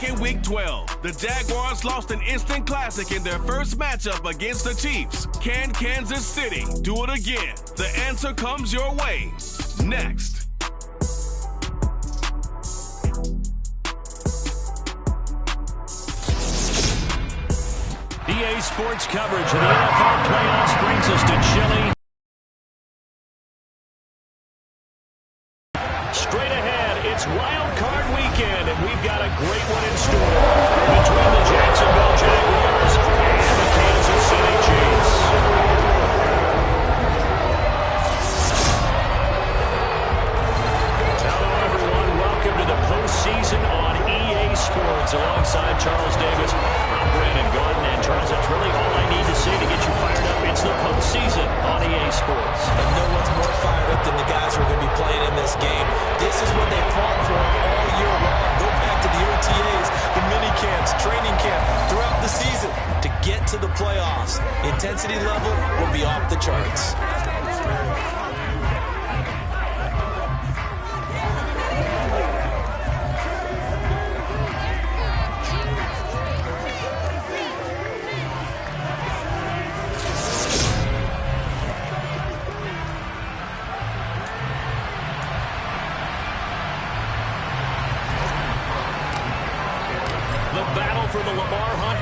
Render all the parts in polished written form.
back in Week 12. The Jaguars lost an instant classic in their first matchup against the Chiefs. Can Kansas City do it again? The answer comes your way next. EA Sports coverage of the NFL playoffs brings us to Chile. Straight ahead, it's Wild Card Weekend, and we've got a great one in store between the Jacksonville Jaguars and the Kansas City Chiefs. Hello, everyone. Welcome to the postseason on EA Sports. Alongside Charles Davis, I'm Brandon Gordon. And Charles, that's really all I need to say to get you fired up. It's the postseason on EA Sports. And no one's more fired up than the guys who are going to be playing in this game. This is what they fought for all year long. Go back to the OTAs, the mini camps, training camp, throughout the season to get to the playoffs. Intensity level will be off the charts.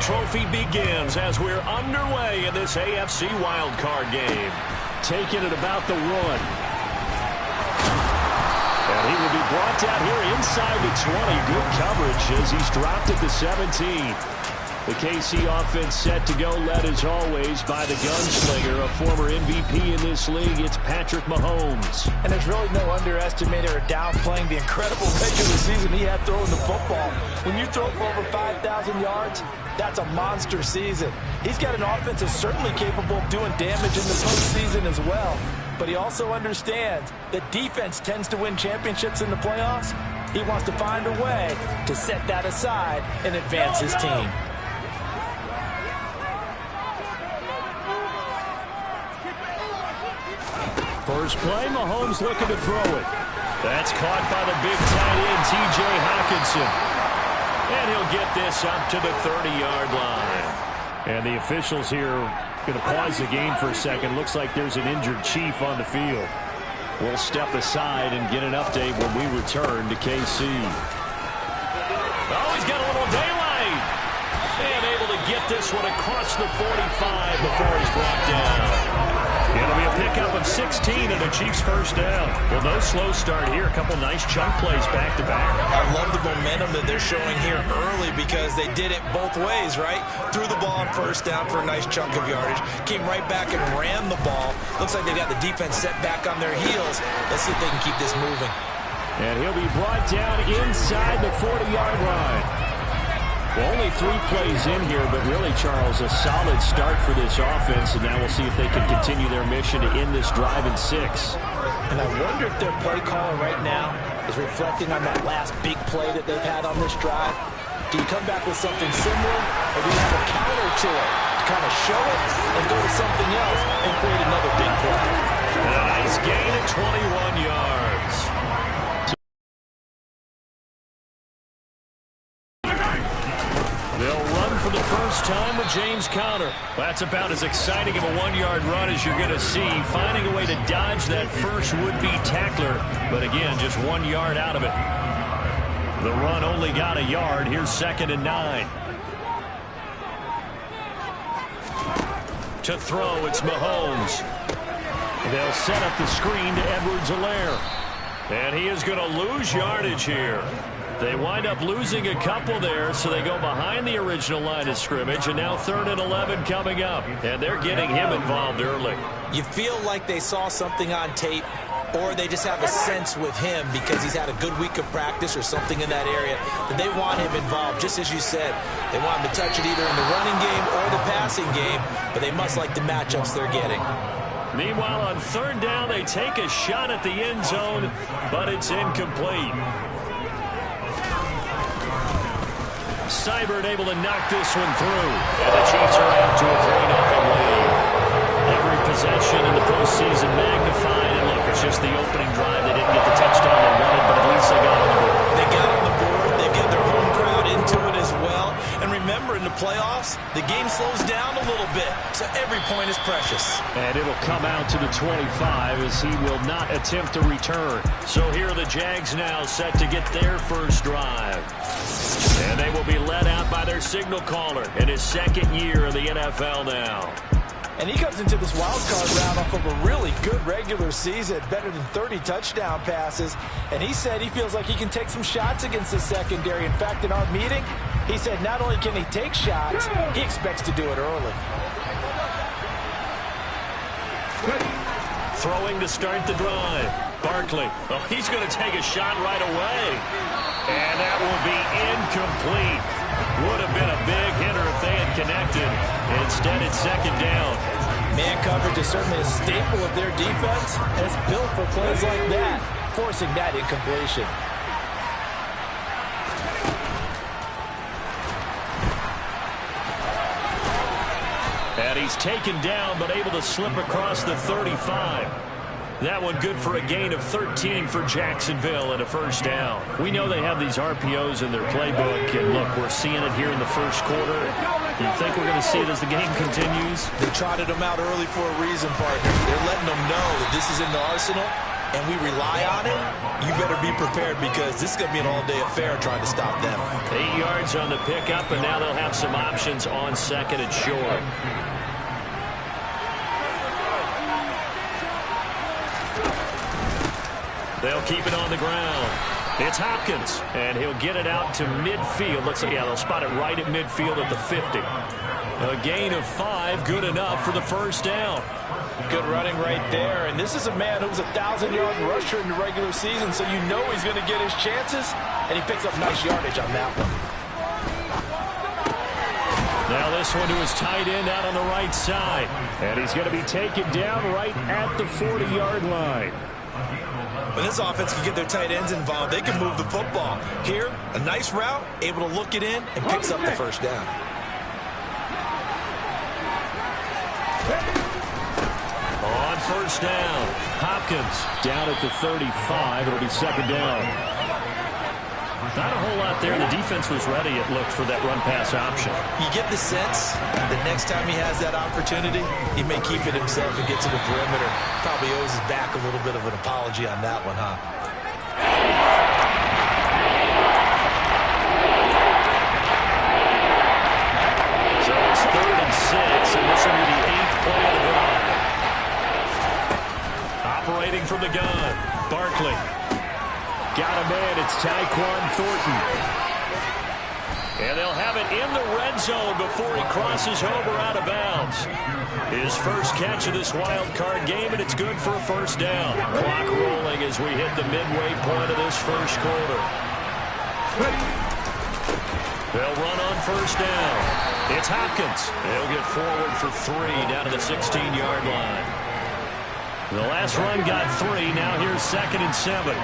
Trophy begins as we're underway in this AFC wildcard game. Taking it about the 1. And he will be brought down here inside the 20. Good coverage as he's dropped at the 17. The KC offense set to go, led as always by the gunslinger, a former MVP in this league. It's Patrick Mahomes. And there's really no underestimating or downplaying the incredible regular season he had throwing the football. When you throw for over 5,000 yards, that's a monster season. He's got an offense that's certainly capable of doing damage in the postseason as well. But he also understands that defense tends to win championships in the playoffs. He wants to find a way to set that aside and advance his team. First play, Mahomes looking to throw it. That's caught by the big tight end, T.J. Hawkinson. And he'll get this up to the 30-yard line. And the officials here going to pause the game for a second. Looks like there's an injured Chief on the field. We'll step aside and get an update when we return to KC. Oh, he's got a little daylight. And able to get this one across the 45 before he's brought down. It'll be a pickup of 16 and a Chiefs first down. Well, no slow start here. A couple nice chunk plays back-to-back. I love the momentum that they're showing here early because they did it both ways, right? Threw the ball on first down for a nice chunk of yardage. Came right back and ran the ball. Looks like they got the defense set back on their heels. Let's see if they can keep this moving. And he'll be brought down inside the 40-yard line. Well, only 3 plays in here, but really, Charles, a solid start for this offense, and now we'll see if they can continue their mission to end this drive in 6. And I wonder if their play caller right now is reflecting on that last big play that they've had on this drive. Do you come back with something similar, or do you have a counter to it to kind of show it and go to something else and create another big play? A nice gain at 21 yards. They'll run for the first time with James Conner. That's about as exciting of a 1-yard run as you're going to see. Finding a way to dodge that first would-be tackler. But again, just 1 yard out of it. The run only got a yard. Here's 2nd and 9. To throw, it's Mahomes. They'll set up the screen to Edwards-Helaire. And he is going to lose yardage here. They wind up losing a couple there, so they go behind the original line of scrimmage, and now 3rd and 11 coming up. And they're getting him involved early. You feel like they saw something on tape, or they just have a sense with him because he's had a good week of practice or something in that area that they want him involved, just as you said. They want him to touch it either in the running game or the passing game, but they must like the matchups they're getting. Meanwhile, on 3rd down, they take a shot at the end zone, but it's incomplete. Seibert able to knock this one through. And the Chiefs are out to a 3-0 lead. Every possession in the postseason magnified. And look, it's just the opening drive. They didn't get the touchdown they wanted, but at least they got on the board. They got on the board. They get their home crowd into it stops, the game slows down a little bit, so every point is precious. And it'll come out to the 25 as he will not attempt to return. So here are the Jags now set to get their first drive. And they will be led out by their signal caller in his second year in the NFL now. And he comes into this wild card round off of a really good regular season, better than 30 touchdown passes. And he said he feels like he can take some shots against the secondary. In fact, in our meeting, he said not only can he take shots, he expects to do it early. Throwing to start the drive. Barkley. Oh, he's going to take a shot right away. And that will be incomplete. Would have been a big hitter if they had connected. Instead, it's second down. Man coverage is certainly a staple of their defense, and it's built for plays like that, forcing that incompletion. And he's taken down, but able to slip across the 35. That one good for a gain of 13 for Jacksonville and a first down. We know they have these RPOs in their playbook, and look, we're seeing it here in the first quarter. You think we're going to see it as the game continues? They trotted them out early for a reason, partner. They're letting them know that this is in the arsenal, and we rely on it. You better be prepared because this is going to be an all-day affair trying to stop them. 8 yards on the pickup, and now they'll have some options on second and short. They'll keep it on the ground. It's Hopkins, and he'll get it out to midfield. Looks like, yeah, they'll spot it right at midfield at the 50. A gain of 5, good enough for the first down. Good running right there, and this is a man who was a 1,000-yard rusher in the regular season, so you know he's going to get his chances, and he picks up nice yardage on that one. Now this one to his tight end out on the right side, and he's going to be taken down right at the 40-yard line. When this offense can get their tight ends involved, they can move the football. Here, a nice route, able to look it in, and picks up the first down. On first down, Hopkins down at the 35. It'll be second down. Not a whole lot there. The defense was ready, it looked, for that run-pass option. You get the sense that next time he has that opportunity, he may keep it himself and get to the perimeter. Probably owes his back a little bit of an apology on that one, huh? So it's 3rd and 6, and this will be the 8th play of the drive. Operating from the gun, Barkley. Got a man, it's Tyquan Thornton. And they'll have it in the red zone before he crosses over out of bounds. His first catch of this wild card game, and it's good for a first down. Clock rolling as we hit the midway point of this first quarter. They'll run on first down. It's Hopkins. They'll get forward for 3 down to the 16-yard line. The last run got 3. Now here's 2nd and 7.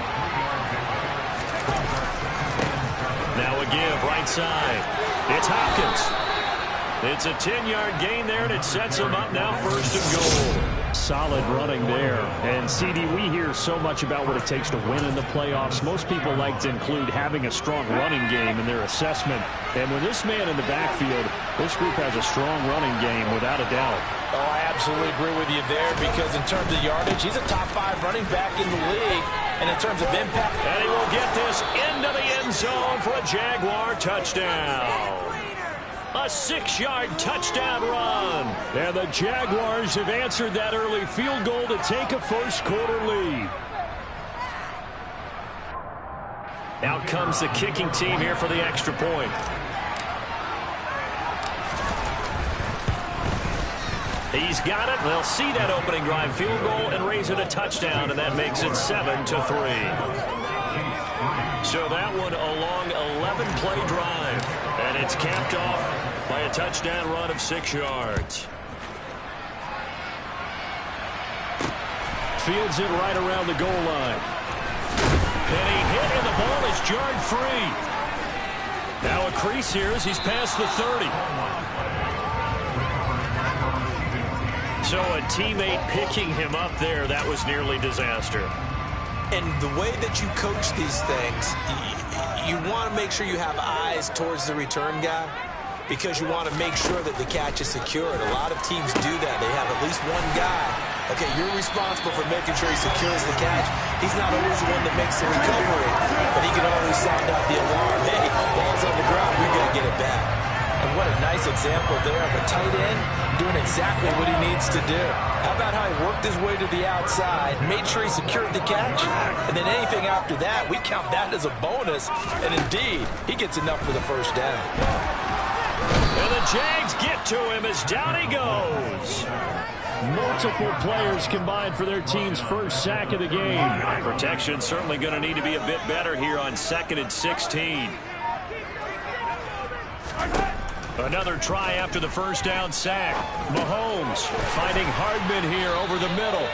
Now a give, right side. It's Hopkins. It's a 10-yard gain there, and it sets him up now 1st and goal. Solid running there. And, CD, we hear so much about what it takes to win in the playoffs. Most people like to include having a strong running game in their assessment. And with this man in the backfield, this group has a strong running game, without a doubt. Oh, I absolutely agree with you there because in terms of yardage, he's a top 5 running back in the league. And in terms of impact, and he will get this into the end zone for a Jaguar touchdown. A 6-yard touchdown run. And the Jaguars have answered that early field goal to take a first quarter lead. Out comes the kicking team here for the extra point. He's got it. They'll see that opening drive field goal and raise it a touchdown, and that makes it 7-3. So that one a long 11-play drive, and it's capped off by a touchdown run of 6 yards. Fields it right around the goal line. And he hit, and the ball is jarred free. Now a crease here as he's past the 30. So a teammate picking him up there, that was nearly disaster. And the way that you coach these things, you want to make sure you have eyes towards the return guy. because you want to make sure that the catch is secured. A lot of teams do that. They have at least one guy. Okay, you're responsible for making sure he secures the catch. He's not always the one that makes the recovery, but he can always sound out the alarm. Hey, ball's on the ground. We got to get it back. And what a nice example there of a tight end doing exactly what he needs to do. How about how he worked his way to the outside, made sure he secured the catch, and then anything after that, we count that as a bonus. And indeed, he gets enough for the first down. And the Jags get to him as down he goes. Multiple players combined for their team's first sack of the game. Protection certainly going to need to be a bit better here on 2nd and 16. Another try after the first down sack. Mahomes finding Hardman here over the middle.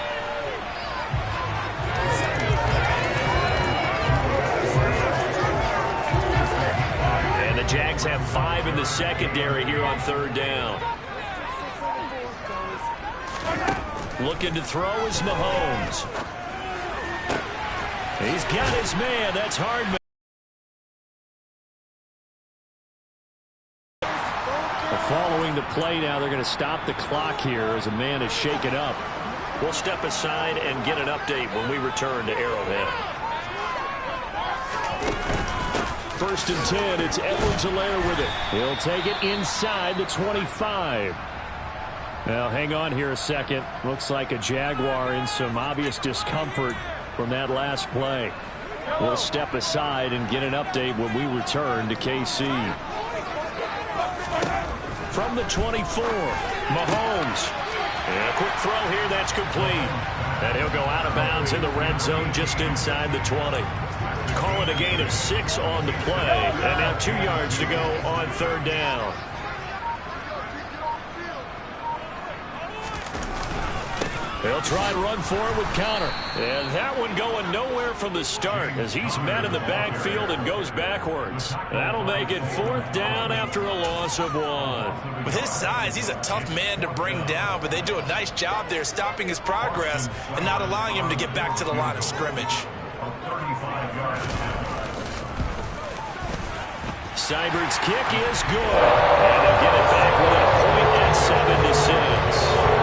And the Jags have 5 in the secondary here on 3rd down. Looking to throw is Mahomes. He's got his man. That's Hardman. Following the play now, they're going to stop the clock here as a man is shaken up. We'll step aside and get an update when we return to Arrowhead. 1st and 10, it's Edwards-Helaire with it. He'll take it inside the 25. Now, hang on here a second. Looks like a Jaguar in some obvious discomfort from that last play. We'll step aside and get an update when we return to KC. From the 24, Mahomes. And a quick throw here, that's complete. And he'll go out of bounds in the red zone just inside the 20. Call it a gain of 6 on the play. And now 2 yards to go on 3rd down. They'll try and run for it with counter. And that one going nowhere from the start as he's met in the backfield and goes backwards. That'll make it 4th down after a loss of 1. With his size, he's a tough man to bring down, but they do a nice job there stopping his progress and not allowing him to get back to the line of scrimmage. Seibert's kick is good. And they'll get it back within a point at 7-6.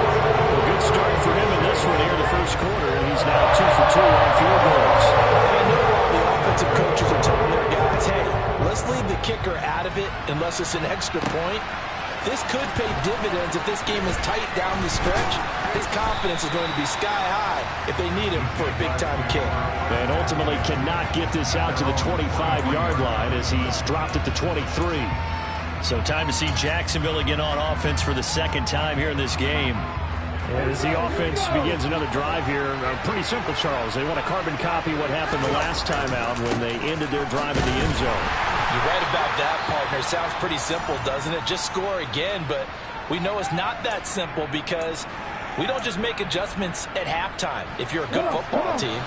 Good start for him in this one here in the first quarter, and he's now 2 for 2 on field goals. I know all the offensive coaches are telling their guys, hey, let's leave the kicker out of it unless it's an extra point. This could pay dividends if this game is tight down the stretch. His confidence is going to be sky high if they need him for a big-time kick. And ultimately cannot get this out to the 25-yard line as he's dropped it to 23. So time to see Jacksonville again on offense for the 2nd time here in this game. And as the offense begins another drive here, pretty simple, Charles. They want to carbon copy what happened the last time out when they ended their drive in the end zone. You're right about that, partner. Sounds pretty simple, doesn't it? Just score again, but we know it's not that simple because we don't just make adjustments at halftime if you're a good football team.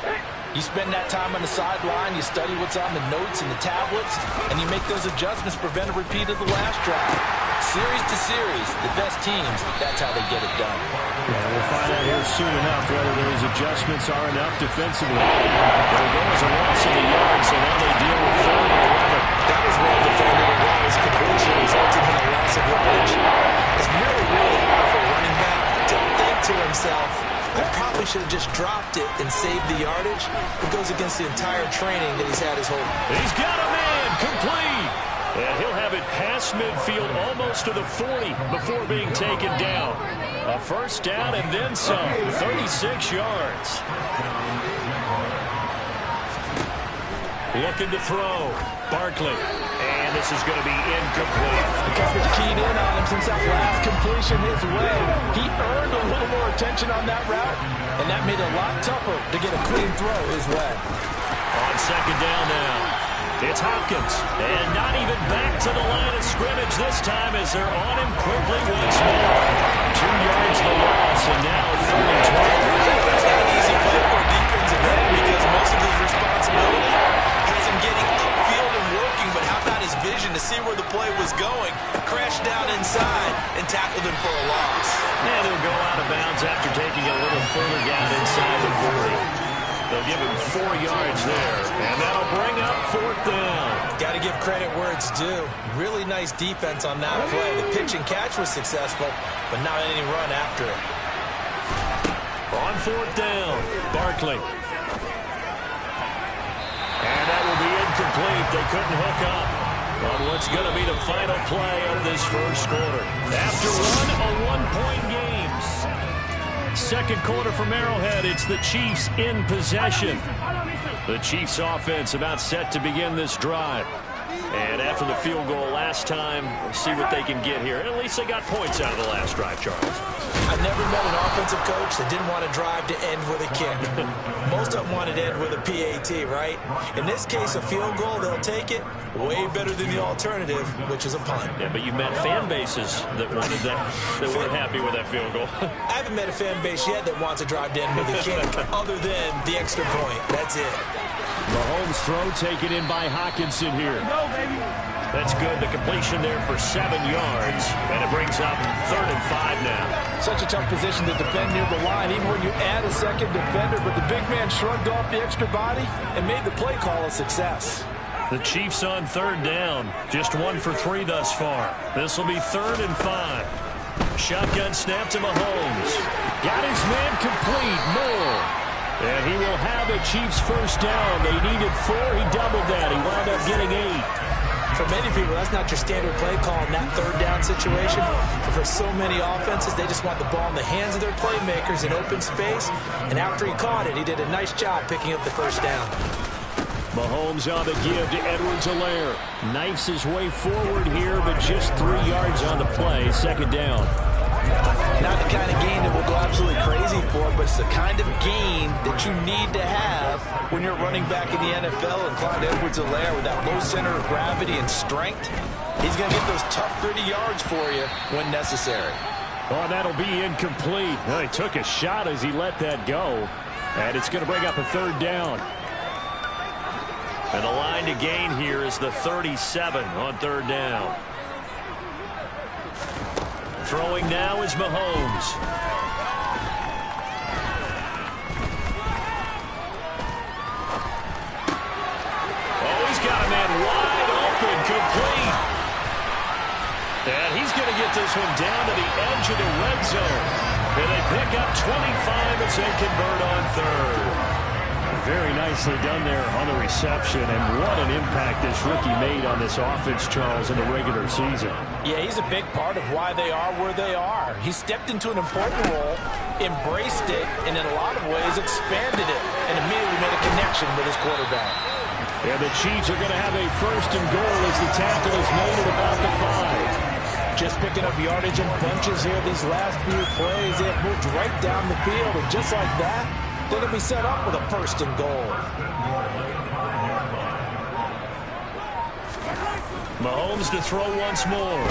You spend that time on the sideline, you study what's on the notes and the tablets, and you make those adjustments to prevent a repeat of the last drive. Series to series, the best teams, that's how they get it done. Yeah, we'll find out here soon enough whether those adjustments are enough defensively. There goes a loss in the yard, so now they deal with 3rd and 11. That was well defended and well as completion resulted in a loss of yardage. It's really hard for a running back to think to himself, I probably should have just dropped it and saved the yardage. It goes against the entire training that he's had his whole life. He's got a man complete. And he'll have it past midfield almost to the 40 before being taken down. A first down and then some, 36 yards. Looking to throw. Barkley. And this is going to be incomplete. The coverage keyed in on him since that last completion his way. He earned a little more attention on that route, and that made it a lot tougher to get a clean throw his way. On 2nd down now, it's Hopkins. And not even back to the line of scrimmage this time as they're on him quickly once more. 2 yards the loss, and now 3rd and 12. That's not an easy play for a defensive end because most of his responsibility has him getting upfield and working, but how about his vision to see where the play was going, crashed down inside, and tackled him for a loss. And he'll go out of bounds after taking a little further down inside the 40. They'll give him 4 yards there, and that'll bring up 4th down. Got to give credit where it's due. Really nice defense on that play. The pitch and catch was successful, but not any run after it. On 4th down, Barkley. And that will be incomplete. They couldn't hook up on what's going to be the final play of this first quarter. After a 1-point game. Second quarter from Arrowhead, it's the Chiefs in possession. The Chiefs offense about set to begin this drive. And after the field goal last time, we'll see what they can get here. At least they got points out of the last drive, Charles. I've never met an offensive coach that didn't want to drive to end with a kick. Most of them wanted to end with a PAT, right? In this case, a field goal, they'll take it. Way better than the alternative, which is a punt. Yeah, but you met fan bases that wanted that, that weren't happy with that field goal. I haven't met a fan base yet that wants to drive to end with a kick, other than the extra point. That's it. Mahomes' throw taken in by Hockenson here. No, baby. That's good. The completion there for 7 yards, and it brings up 3rd and 5 now. Such a tough position to defend near the line, even when you add a second defender, but the big man shrugged off the extra body and made the play call a success. The Chiefs on 3rd down. Just 1 for 3 thus far. This will be 3rd and 5. Shotgun snap to Mahomes. Got his man complete. Moore. And he will have a Chiefs first down. They needed 4. He doubled that. He wound up getting 8. For many people, that's not your standard play call in that 3rd down situation. But for so many offenses, they just want the ball in the hands of their playmakers in open space. And after he caught it, he did a nice job picking up the first down. Mahomes on the give to Edwards-Helaire. Knifes his way forward here, but just 3 yards on the play. 2nd down. Not the kind of gain that we'll go absolutely crazy for, but it's the kind of gain that you need to have when you're running back in the NFL. And Clyde Edwards-Helaire, with that low center of gravity and strength, he's going to get those tough 30 yards for you when necessary. Oh, that'll be incomplete. Well, he took a shot as he let that go. And it's going to bring up a 3rd down. And the line to gain here is the 37 on 3rd down. Throwing now is Mahomes. Oh, he's got a man wide open, complete. And he's going to get this one down to the edge of the red zone. And they pick up 25 as they convert on 3rd. Very nicely done there on the reception, and what an impact this rookie made on this offense, Charles, in the regular season. Yeah, he's a big part of why they are where they are. He stepped into an important role, embraced it, and in a lot of ways expanded it, and immediately made a connection with his quarterback. Yeah, the Chiefs are going to have a 1st and goal as the tackle is made at about the 5. Just picking up yardage in bunches here these last few plays. They have moved right down the field, and just like that, they're going to be set up with a 1st and goal. Mahomes to throw once more.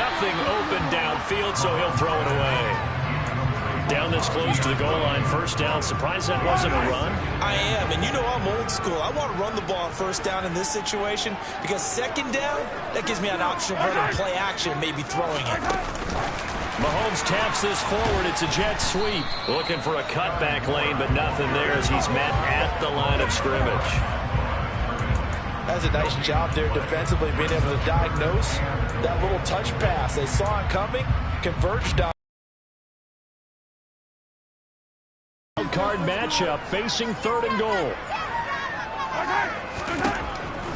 Nothing open downfield, so he'll throw it away. Down this close to the goal line, 1st down. Surprised that wasn't a run? I am, and you know I'm old school. I want to run the ball on 1st down in this situation because 2nd down, that gives me an option of running play action and maybe throwing it. Mahomes taps this forward. It's a jet sweep. Looking for a cutback lane, but nothing there as he's met at the line of scrimmage. That's a nice job there defensively, being able to diagnose that little touch pass. They saw it coming, converged on. Card matchup facing 3rd and goal.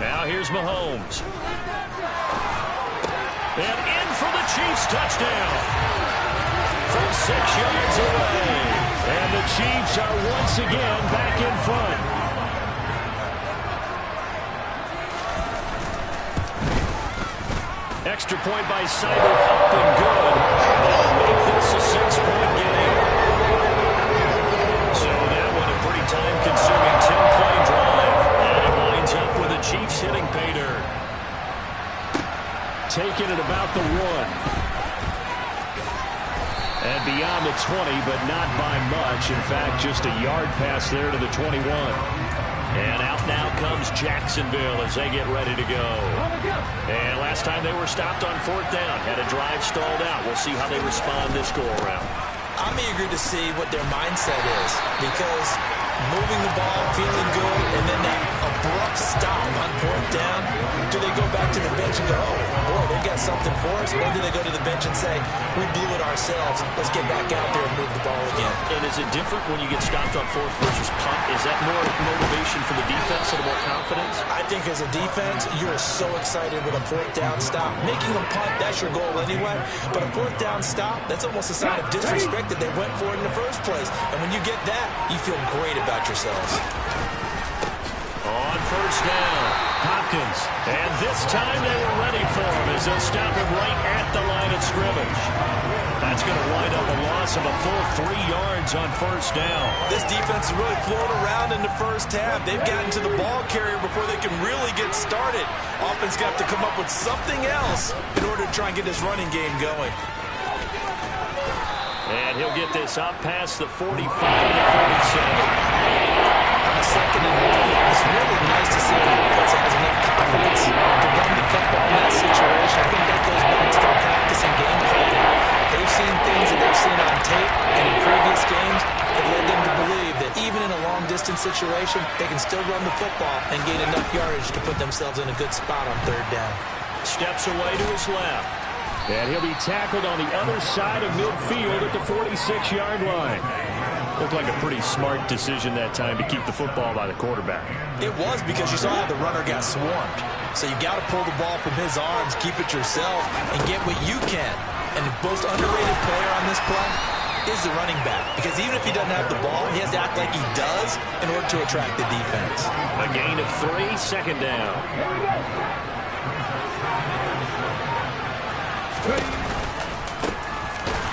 Now here's Mahomes. And in for the Chiefs touchdown. From 6 yards away. And the Chiefs are once again back in front. Extra point by Seibert, up and good. That'll make this a 6-point game. So that one a pretty time-consuming 10-play drive. And it winds up with the Chiefs hitting pay dirt. Taking it about the 1. And beyond the 20, but not by much. In fact, just a yard pass there to the 21. And out now comes Jacksonville as they get ready to go. And last time they were stopped on 4th down. Had a drive stalled out. We'll see how they respond this go-around. I'm eager to see what their mindset is, because moving the ball, feeling good, and then that abrupt stop on 4th down, do they go back to the bench and go, oh, boy, they got something for us? Or do they go to the bench and say, we blew it ourselves, let's get back out there and move the ball again? And is it different when you get stopped on 4th versus punt? Is that more motivation for the defense and more confidence? I think as a defense, you're so excited with a 4th down stop. Making them punt, that's your goal anyway. But a 4th down stop, that's almost a sign of disrespect that they went for it in the first place. And when you get that, you feel great about yourselves. On 1st down, Hopkins. And this time they were ready for him as they'll stop him right at the line of scrimmage. That's going to wind up a loss of a full 3 yards on 1st down. This defense is really flown around in the first half. They've gotten to the ball carrier before they can really get started. Offense got to come up with something else in order to try and get this running game going. And he'll get this up past the 45 to 47. On a 2nd and 1, it's really nice to see the offense has enough confidence to run the football in that situation. I think that goes back to their practice and game planning. They've seen things that they've seen on tape and in previous games that led them to believe that even in a long-distance situation, they can still run the football and gain enough yardage to put themselves in a good spot on 3rd down. Steps away to his left. And he'll be tackled on the other side of midfield at the 46-yard line. Looked like a pretty smart decision that time to keep the football by the quarterback. It was, because you saw how the runner got swarmed. So you got to pull the ball from his arms, keep it yourself, and get what you can. And the most underrated player on this play is the running back. Because even if he doesn't have the ball, he has to act like he does in order to attract the defense. A gain of 3, 2nd down.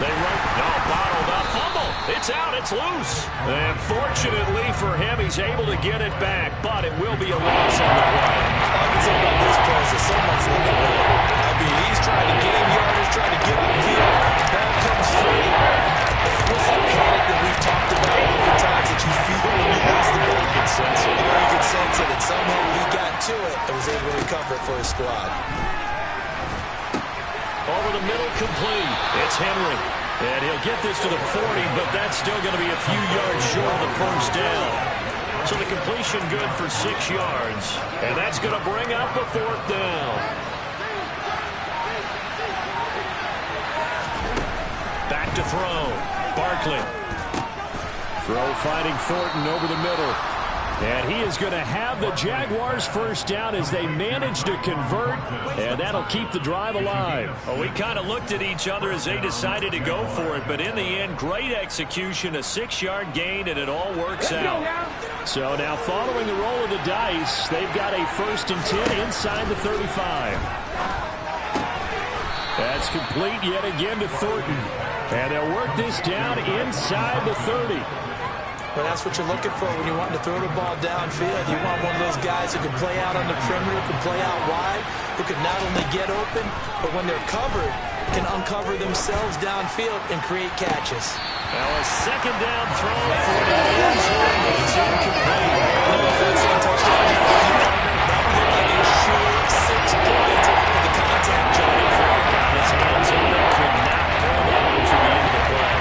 They run. No, bottled up. Fumble. It's out. It's loose. And fortunately for him, he's able to get it back, but it will be a loss on the play. All I can say about this play is that someone's looking at it. I mean, he's trying to gain yardage, trying to get the field. Ball comes free. It was that panic that we've talked about oftentimes that you feel when you lose the ball. You can sense it. Or you can sense it, and somehow he got to it and was able to recover it for his squad. Over the middle, complete. It's Henry. And he'll get this to the 40, but that's still going to be a few yards short of the 1st down. So the completion good for 6 yards. And that's going to bring up the 4th down. Back to throw. Barkley. Throw finding Thornton over the middle. And he is going to have the Jaguars 1st down as they manage to convert, and that'll keep the drive alive. Well, we kind of looked at each other as they decided to go for it, but in the end, great execution, a 6-yard gain, and it all works out. So now following the roll of the dice, they've got a 1st and 10 inside the 35. That's complete yet again to Thornton. And they'll work this down inside the 30. But that's what you're looking for when you're wanting to throw the ball downfield. You want one of those guys who can play out on the perimeter, can play out wide, who can not only get open, but when they're covered, can uncover themselves downfield and create catches. Now a 2nd down throw for the end zone. It's incomplete. Touchdown. That would look like a sure 6 points with the contact journey for him. His hands on it, could not hold on to the end of the play.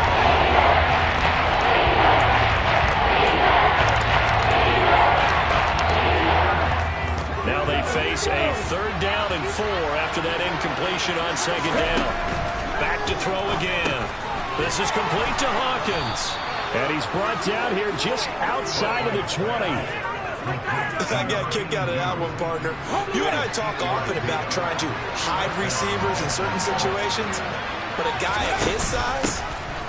Now they face a 3rd down and 4 after that incompletion on 2nd down. Back to throw again. This is complete to Hawkins. And he's brought down here just outside of the 20. I got a kick out of that one, partner. You and I talk often about trying to hide receivers in certain situations, but a guy of his size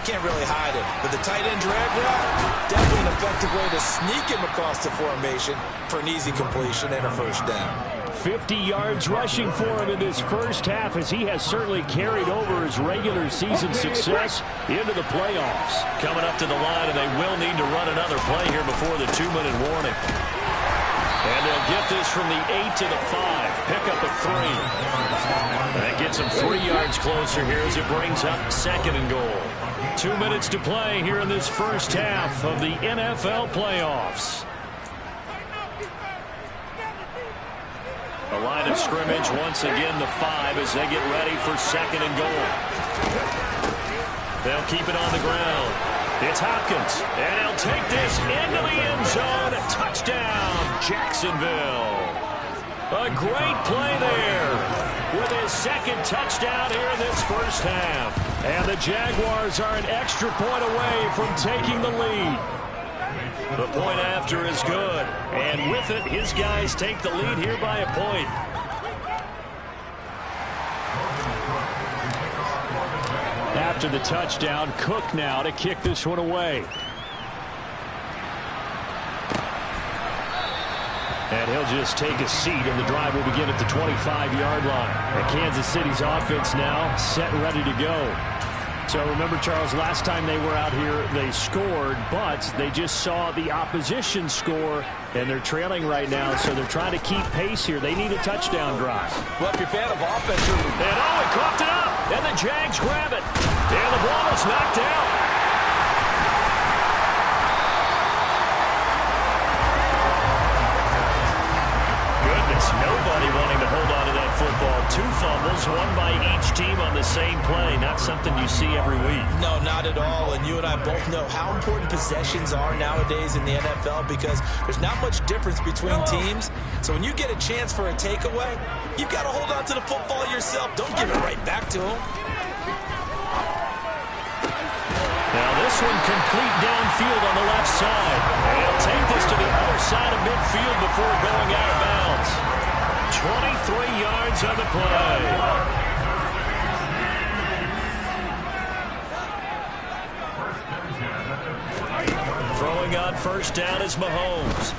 can't really hide him. But the tight end drag route, definitely an effective way to sneak him across the formation for an easy completion and a 1st down. 50 yards rushing for him in this 1st half, as he has certainly carried over his regular season success into the playoffs. Coming up to the line, and they will need to run another play here before the 2-minute warning. And they'll get this from the 8 to the 5. Pick up a 3. That gets them 3 yards closer here as it brings up 2nd and goal. 2 minutes to play here in this 1st half of the NFL playoffs. The line of scrimmage once again the 5 as they get ready for 2nd and goal. They'll keep it on the ground. It's Hopkins, and he'll take this into the end zone. Touchdown, Jacksonville. A great play there with his second touchdown here in this first half. And the Jaguars are an extra point away from taking the lead. The point after is good. And with it, his guys take the lead here by a point. After the touchdown, Cook now to kick this one away. And he'll just take a seat, and the drive will begin at the 25-yard line. And Kansas City's offense now set and ready to go. So remember, Charles, last time they were out here, they scored, but they just saw the opposition score, and they're trailing right now, so they're trying to keep pace here. They need a touchdown drive. Well, if you're a fan of offense, and he coughed it up, and the Jags grab it. And the ball is knocked out. Goodness, nobody wanting to hold on to that football. 2 fumbles, one by each team on the same play. Not something you see every week. No, not at all. And you and I both know how important possessions are nowadays in the NFL because there's not much difference between teams. So when you get a chance for a takeaway, you've got to hold on to the football yourself. Don't give it right back to them. Now this one complete downfield on the left side. And he'll take this to the other side of midfield before going out of bounds. 23 yards on the play. Throwing on first down is Mahomes.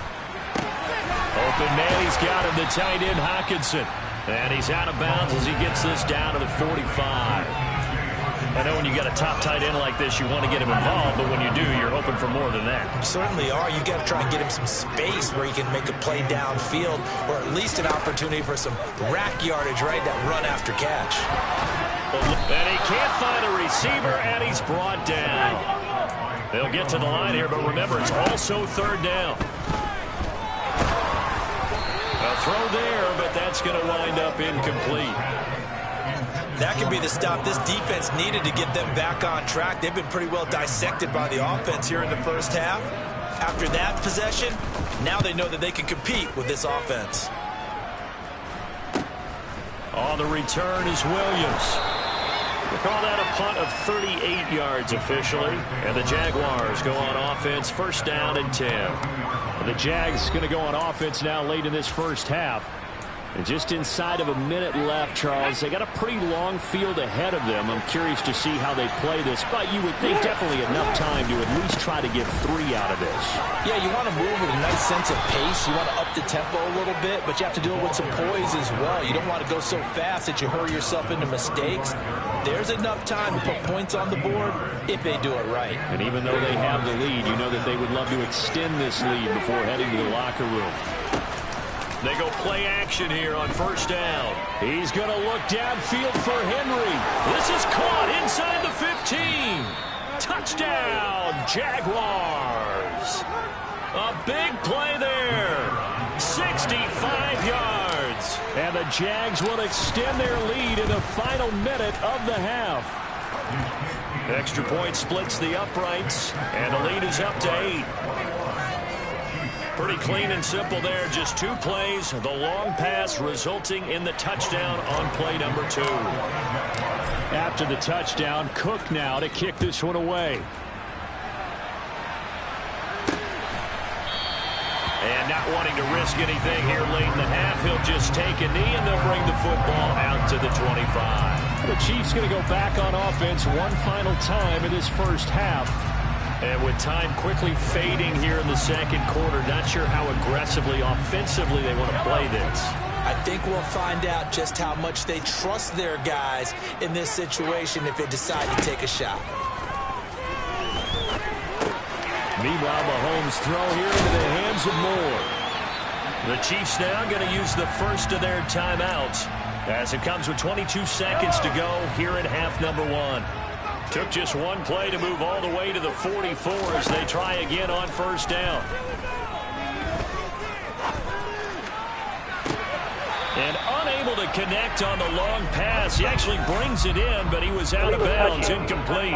Open man, he's got him, the tight end Hockenson. And he's out of bounds as he gets this down to the 45. I know when you got a top tight end like this, you want to get him involved, but when you do, you're hoping for more than that. You certainly are. You got to try and get him some space where he can make a play downfield, or at least an opportunity for some rack yardage, right? That run after catch. And he can't find a receiver, and he's brought down. They'll get to the line here, but remember, it's also third down. A throw there, but that's going to wind up incomplete. That could be the stop this defense needed to get them back on track. They've been pretty well dissected by the offense here in the first half. After that possession, now they know that they can compete with this offense. On the return is Williams. We call that a punt of 38 yards officially. And the Jaguars go on offense, first down and 10. The Jags going to go on offense now late in this first half. And just inside of a minute left, Charles, they got a pretty long field ahead of them. I'm curious to see how they play this, but you would think definitely enough time to at least try to get 3 out of this. Yeah, you want to move with a nice sense of pace. You want to up the tempo a little bit, but you have to do it with some poise as well. You don't want to go so fast that you hurry yourself into mistakes. There's enough time to put points on the board if they do it right. And even though they have the lead, you know that they would love to extend this lead before heading to the locker room. They go play action here on first down. He's going to look downfield for Henry. This is caught inside the 15. Touchdown, Jaguars. A big play there. 65 yards. And the Jags will extend their lead in the final minute of the half. Extra point splits the uprights, and the lead is up to 8. Pretty clean and simple there. Just 2 plays. The long pass resulting in the touchdown on play number 2. After the touchdown, Cook now to kick this one away. And not wanting to risk anything here late in the half, he'll just take a knee and they'll bring the football out to the 25. The Chiefs going to go back on offense one final time in this first half. And with time quickly fading here in the second quarter, not sure how aggressively, offensively they want to play this. I think we'll find out just how much they trust their guys in this situation if they decide to take a shot. Meanwhile, Mahomes' throw here into the hands of Moore. The Chiefs now going to use the first of their timeouts as it comes with 22 seconds to go here in half number 1. Took just 1 play to move all the way to the 44 as they try again on first down. And unable to connect on the long pass. He actually brings it in, but he was out of bounds, incomplete.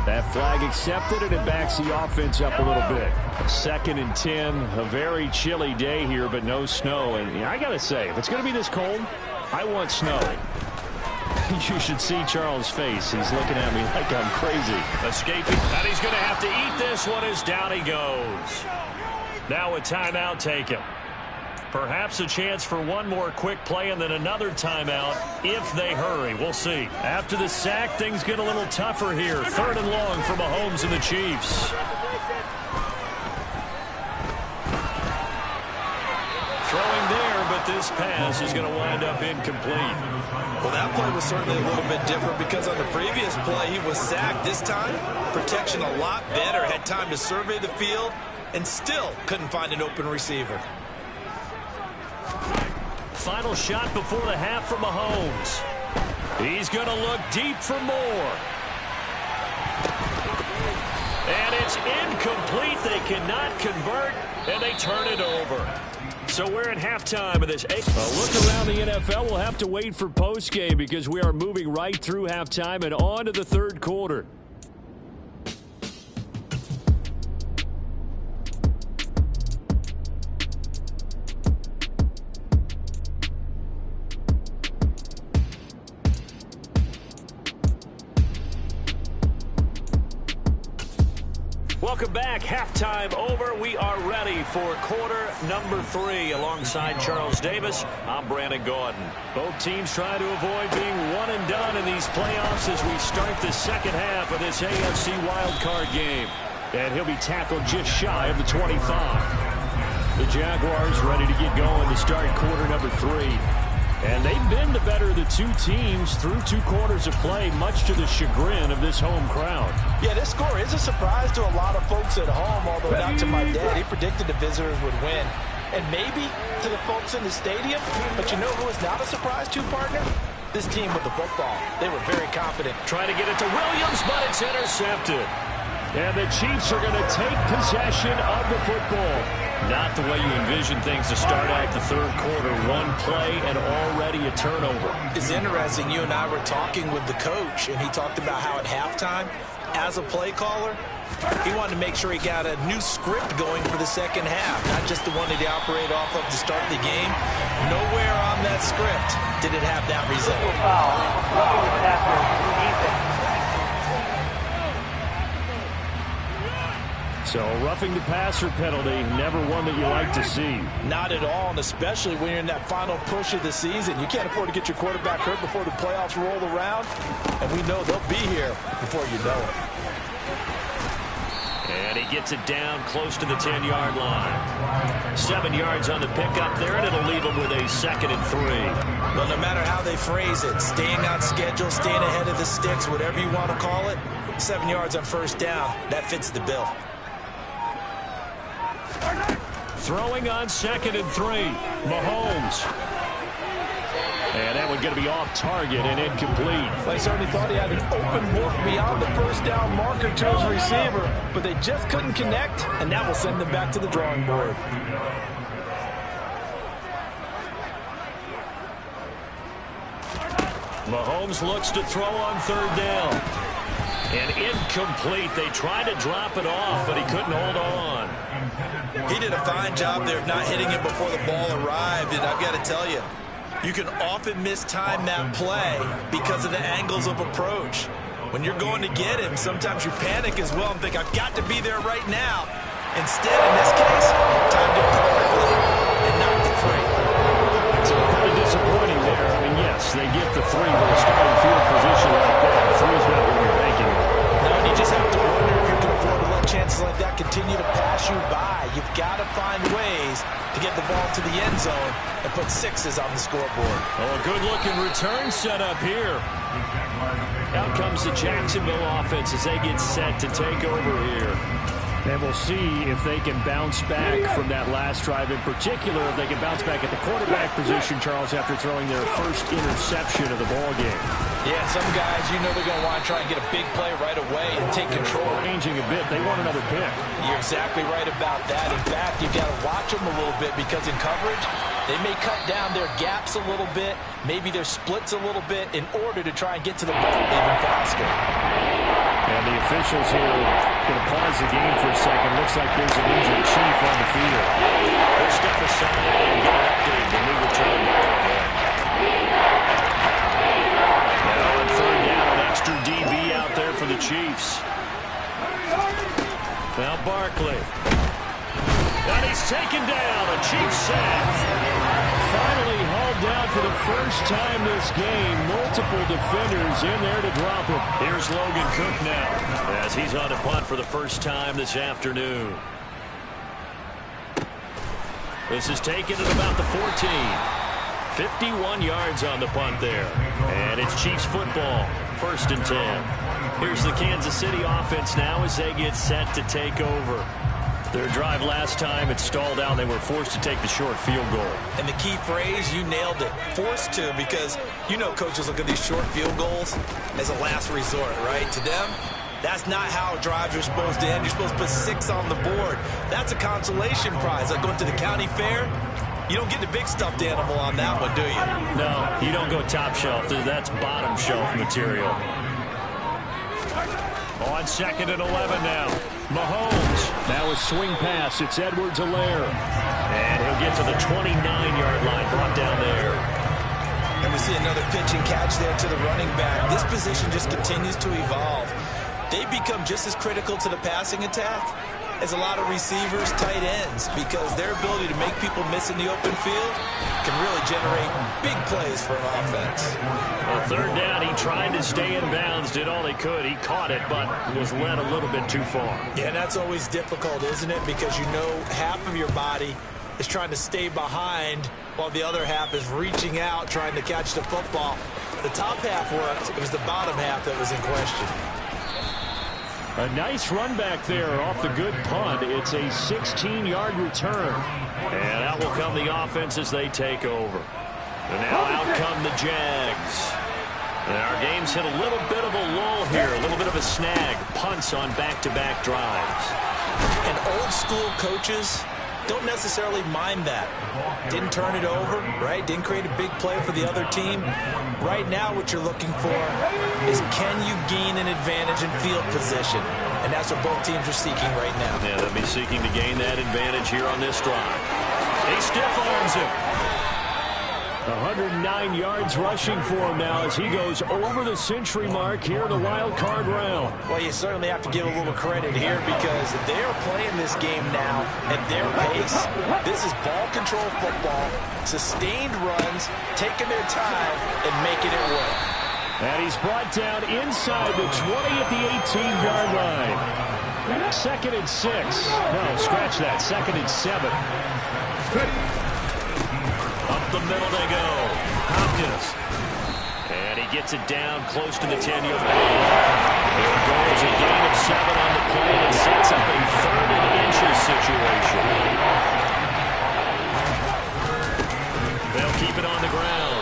That flag accepted, and it backs the offense up a little bit. 2nd and 10, a very chilly day here, but no snow. And I got to say, if it's going to be this cold, I want snow. You should see Charles' face. He's looking at me like I'm crazy. Escaping, and he's going to have to eat this one as down he goes. Now a timeout taken. Perhaps a chance for one more quick play and then another timeout if they hurry. We'll see. After the sack, things get a little tougher here. 3rd and long for Mahomes and the Chiefs. Throwing there, but this pass is going to wind up incomplete. Well, that play was certainly a little bit different because on the previous play, he was sacked. This time, protection a lot better. Had time to survey the field and still couldn't find an open receiver. Final shot before the half for Mahomes. He's going to look deep for more. And it's incomplete. They cannot convert, and they turn it over. So we're at halftime of this. A look around the NFL. We'll have to wait for postgame because we are moving right through halftime and on to the 3rd quarter. Welcome back. Halftime over. We are ready for quarter number 3. Alongside Charles Davis, I'm Brandon Gordon. Both teams trying to avoid being one and done in these playoffs as we start the 2nd half of this AFC wildcard game. And he'll be tackled just shy of the 25. The Jaguars ready to get going to start quarter number 3. And they've been the better of the two teams through 2 quarters of play, much to the chagrin of this home crowd. Yeah, this score is a surprise to a lot of folks at home, although not to my dad. He predicted the visitors would win. And maybe to the folks in the stadium. But you know who is not a surprise to, partner? This team with the football. They were very confident. Trying to get it to Williams, but it's intercepted. And the Chiefs are going to take possession of the football. Not the way you envision things to start out the 3rd quarter. One play and already a turnover. It's interesting. You and I were talking with the coach, and he talked about how at halftime, as a play caller, he wanted to make sure he got a new script going for the 2nd half, not just the one that he operated off of to start the game. Nowhere on that script did it have that result. So, roughing the passer penalty, never one that you like to see. Not at all, and especially when you're in that final push of the season. You can't afford to get your quarterback hurt before the playoffs roll around, and we know they'll be here before you know it. And he gets it down close to the 10-yard line. 7 yards on the pickup there, and it'll leave him with a 2nd and 3. Well, no matter how they phrase it, staying on schedule, staying ahead of the sticks, whatever you want to call it, 7 yards on 1st down, that fits the bill. Throwing on 2nd and 3. Mahomes. And that one going to be off target and incomplete. They certainly thought he had an open look beyond the 1st down marker to his receiver, but they just couldn't connect, and that will send them back to the drawing board. Mahomes looks to throw on 3rd down. And incomplete. They tried to drop it off, but he couldn't hold on. He did a fine job there of not hitting it before the ball arrived, and I've got to tell you, you can often mistime that play because of the angles of approach. When you're going to get him, sometimes you panic as well and think, I've got to be there right now. Instead, in this case, timed it perfectly and knocked it free. So kind of disappointing there. I mean, yes, they get the 3 with a starting field position like that. 3's not what you're thinking. No, and you just have to wonder if you can afford to let chances like that continue to pass you by. You've got to find ways to get the ball to the end zone and put 6s on the scoreboard. Oh, a good-looking return set up here. Out comes the Jacksonville offense as they get set to take over here. And we'll see if they can bounce back from that last drive, in particular, if they can bounce back at the quarterback position, Charles, after throwing their first interception of the ball game. Yeah, some guys, you know they're going to want to try and get a big play right away and take control. Changing a bit. They want another pick. You're exactly right about that. In fact, you've got to watch them a little bit because in coverage, they may cut down their gaps a little bit, maybe their splits a little bit in order to try and get to the ball even faster. And the officials here going to pause the game for a second. Looks like there's an injured Chief on the field. We'll step aside and get an update when we return. Now on third down, an extra DB out there for the Chiefs. Now Barkley. And he's taken down. A Chiefs sack. Finally hauled down for the first time this game. Multiple defenders in there to drop him. Here's Logan Cook now as he's on a punt for the first time this afternoon. This is taken at about the 14. 51 yards on the punt there. And it's Chiefs football. 1st and 10. Here's the Kansas City offense now as they get set to take over. Their drive last time, it stalled out. They were forced to take the short field goal. And the key phrase, you nailed it. Forced to, because you know coaches look at these short field goals as a last resort, right? To them, that's not how drives are supposed to end. You're supposed to put 6 on the board. That's a consolation prize. Like going to the county fair, you don't get the big stuffed animal on that one, do you? No, you don't go top shelf. That's bottom shelf material. On 2nd and 11 now. Mahomes. Now a swing pass. It's Edwards-Helaire. And he'll get to the 29-yard line. Brought down there. And we see another pitch and catch there to the running back. This position just continues to evolve. They become just as critical to the passing attack as a lot of receivers, tight ends, because their ability to make people miss in the open field can really generate big plays for an offense. Well, 3rd down, he tried to stay in bounds, did all he could. He caught it, but was led a little bit too far. Yeah, and that's always difficult, isn't it? Because you know half of your body is trying to stay behind while the other half is reaching out, trying to catch the football. The top half worked. It was the bottom half that was in question. A nice run back there off the good punt. It's a 16-yard return. And out will come the offense as they take over. And now out come the Jags. And our game's hit a little bit of a lull here, a little bit of a snag. Punts on back-to-back drives. And old-school coaches don't necessarily mind that. Didn't turn it over, right? Didn't create a big play for the other team. Right now what you're looking for is can you gain an advantage in field position? And that's what both teams are seeking right now. Yeah, they'll be seeking to gain that advantage here on this drive. He stiff arms him. 109 yards rushing for him now as he goes over the century mark here in the wild card round. Well, you certainly have to give a little credit here because they are playing this game now at their pace. This is ball control football, sustained runs, taking their time and making it work. And he's brought down inside the 20 at the 18-yard line. 2nd and 6. No, scratch that. 2nd and 7. Up the middle they go. Hopkins. And he gets it down close to the 10-yard line. There goes a gain of 7 on the play and sets up a 3rd and inches situation. They'll keep it on the ground.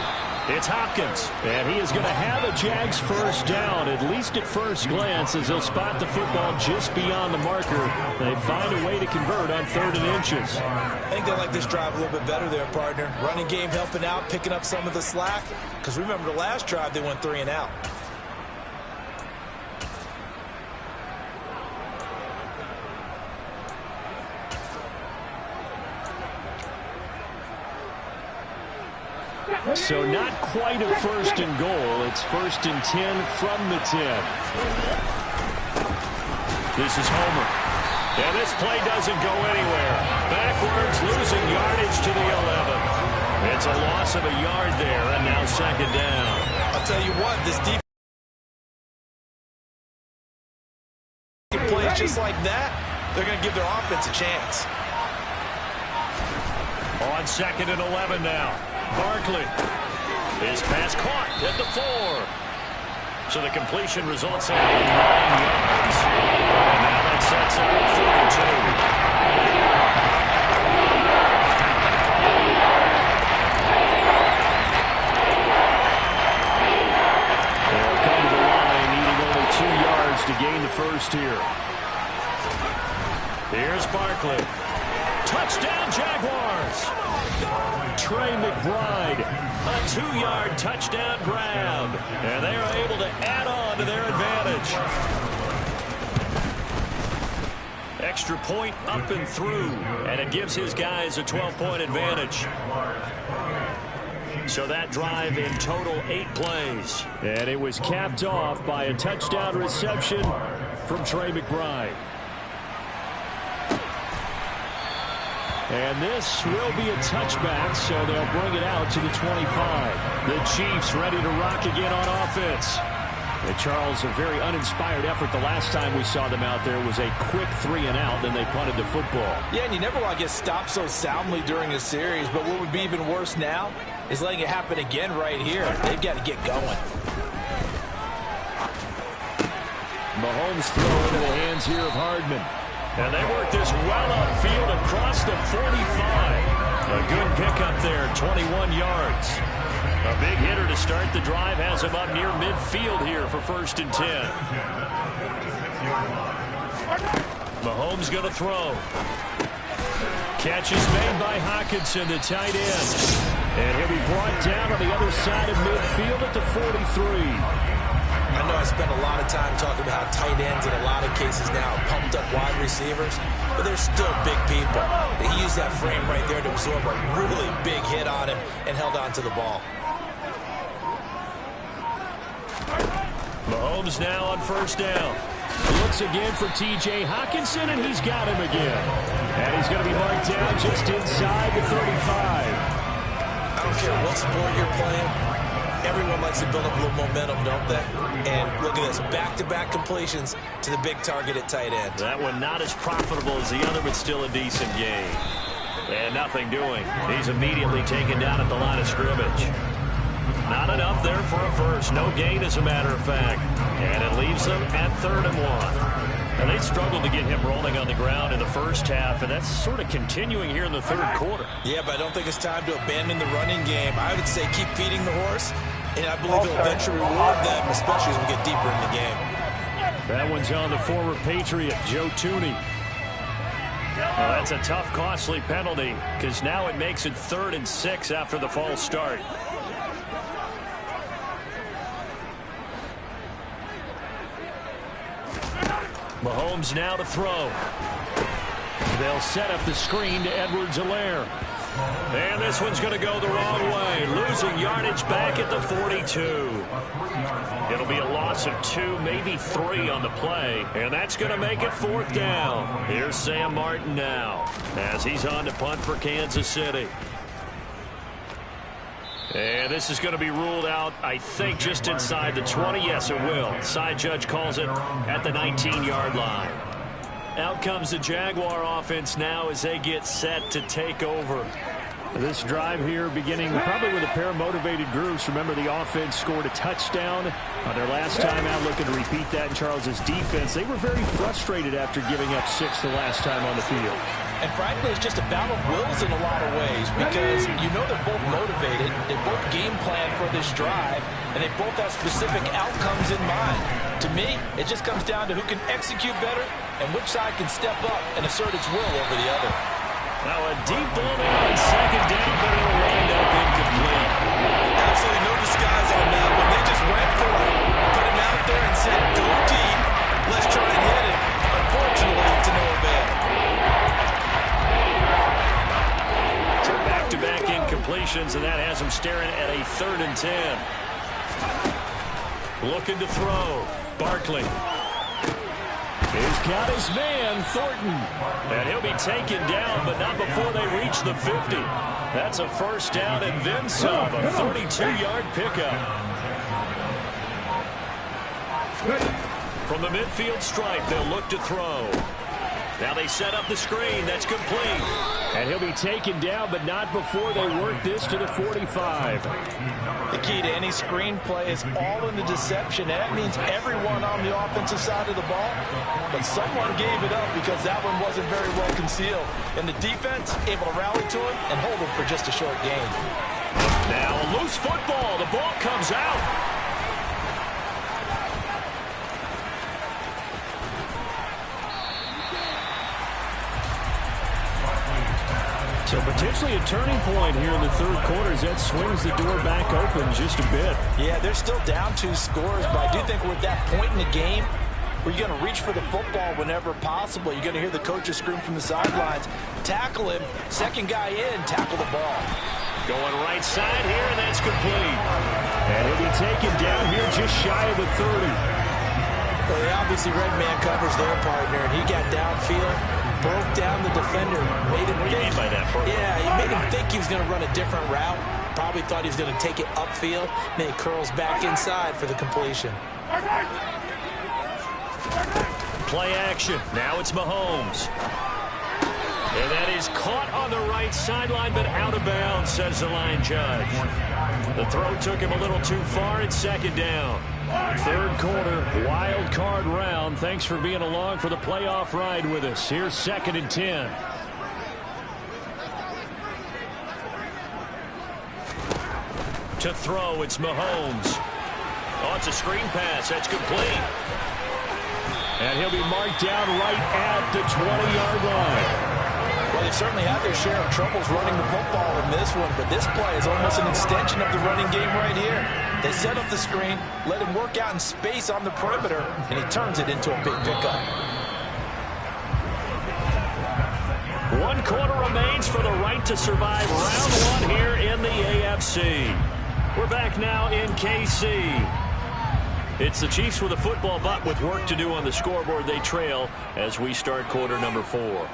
It's Hopkins. And he is going to have a Jags first down, at least at first glance, as they'll spot the football just beyond the marker. They find a way to convert on 3rd and inches. I think they like this drive a little bit better there, partner. Running game helping out, picking up some of the slack. Because remember the last drive, they went 3 and out. So not quite a 1st and goal. It's 1st and 10 from the 10. This is Homer. And this play doesn't go anywhere. Backwards, losing yardage to the 11. It's a loss of a yard there, and now 2nd down. I'll tell you what, this defense plays just like that, they're going to give their offense a chance. On 2nd and 11 now. Barkley. His pass caught at the 4. So the completion results in 9 yards. And now that sets up 4 and 2. Here's Barkley. Touchdown, Jaguars. Trey McBride, a 2-yard touchdown grab. And they are able to add on to their advantage. Extra point up and through, and it gives his guys a 12-point advantage. So that drive in total 8 plays. And it was capped off by a touchdown reception from Trey McBride. And this will be a touchback, so they'll bring it out to the 25. The Chiefs ready to rock again on offense. And Charles, a very uninspired effort the last time we saw them out there was a quick 3-and-out, then they punted the football. Yeah, and you never want to get stopped so soundly during a series, but what would be even worse now is letting it happen again right here. They've got to get going. Mahomes throw into the hands here of Hardman. And they work this well upfield across the 45. A good pickup there, 21 yards. A big hitter to start the drive has him up near midfield here for 1st and 10. Mahomes going to throw. Catch is made by Hockenson, the tight end. And he'll be brought down on the other side of midfield at the 43. I know I spent a lot of time talking about how tight ends in a lot of cases now are pumped up wide receivers, but they're still big people. He used that frame right there to absorb a really big hit on him and held on to the ball. Mahomes now on 1st down. Looks again for T.J. Hockenson, and he's got him again. And he's going to be marked down just inside the 35. I don't care what sport you're playing. Everyone likes to build up a little momentum, don't they? And look at this, back-to-back completions to the big target at tight end. That one not as profitable as the other, but still a decent gain. And nothing doing. He's immediately taken down at the line of scrimmage. Not enough there for a first. No gain, as a matter of fact. And it leaves them at 3rd and 1. And they struggled to get him rolling on the ground in the first half, and that's sort of continuing here in the 3rd quarter. Yeah, but I don't think it's time to abandon the running game. I would say keep feeding the horse, and I believe it'll eventually reward them, especially as we get deeper in the game. That one's on the former Patriot, Joe Tooney. Well, that's a tough, costly penalty, because now it makes it 3rd and 6 after the false start. Mahomes now to throw. They'll set up the screen to Edwards-Helaire. And this one's going to go the wrong way. Losing yardage back at the 42. It'll be a loss of 2, maybe 3 on the play. And that's going to make it 4th down. Here's Sam Martin now as he's on to punt for Kansas City. And this is going to be ruled out, I think, just inside the 20. Yes, it will. Side judge calls it at the 19-yard line. Out comes the Jaguar offense now as they get set to take over. This drive here beginning probably with a pair of motivated groups. Remember, the offense scored a touchdown on their last time out. Looking to repeat that in Charles's defense. They were very frustrated after giving up 6 the last time on the field. And frankly, it's just a battle of wills in a lot of ways because you know they're both motivated, they both game plan for this drive, and they both have specific outcomes in mind. To me, it just comes down to who can execute better and which side can step up and assert its will over the other. Now a deep ball there on 2nd down, but it'll wind up incomplete. Absolutely no disguise on that one. They just went for it, put him out there and said, go deep, let's try and hit it. Unfortunately, to no avail. Back-to-back incompletions, and that has him staring at a 3rd and 10. Looking to throw. Barkley. He's got his man, Thornton. And he'll be taken down, but not before they reach the 50. That's a 1st down and then some. A 32-yard pickup. From the midfield stripe, they'll look to throw. Now they set up the screen. That's complete. And he'll be taken down, but not before they work this to the 45. The key to any screen play is all in the deception. And that means everyone on the offensive side of the ball. But someone gave it up because that one wasn't very well concealed. And the defense able to rally to him and hold him for just a short gain. Now a loose football. The ball comes out. So potentially a turning point here in the third quarter as that swings the door back open just a bit. Yeah, they're still down 2 scores, but I do think we're at that point in the game where you're going to reach for the football whenever possible. You're going to hear the coaches scream from the sidelines. Tackle him. Second guy in. Tackle the ball. Going right side here, and that's complete. And he'll be taken down here just shy of the 30. Well, they obviously red man covers their partner, and he got downfield, broke down the defender, made him think. By that yeah, he made him think he was going to run a different route. Probably thought he was going to take it upfield. Then he curls back inside for the completion. Play action. Now it's Mahomes. And that is caught on the right sideline, but out of bounds, says the line judge. The throw took him a little too far. It's second down. Third quarter, wild card round. Thanks for being along for the playoff ride with us. Here's 2nd and 10. To throw, it's Mahomes. Oh, it's a screen pass. That's complete. And he'll be marked down right at the 20-yard line. Well, they certainly had their share of troubles running the football in this one, but this play is almost an extension of the running game right here. They set up the screen, let him work out in space on the perimeter, and he turns it into a big pickup. 1 quarter remains for the right to survive round 1 here in the AFC. We're back now in KC. It's the Chiefs with a football, but with work to do on the scoreboard. They trail as we start quarter number 4.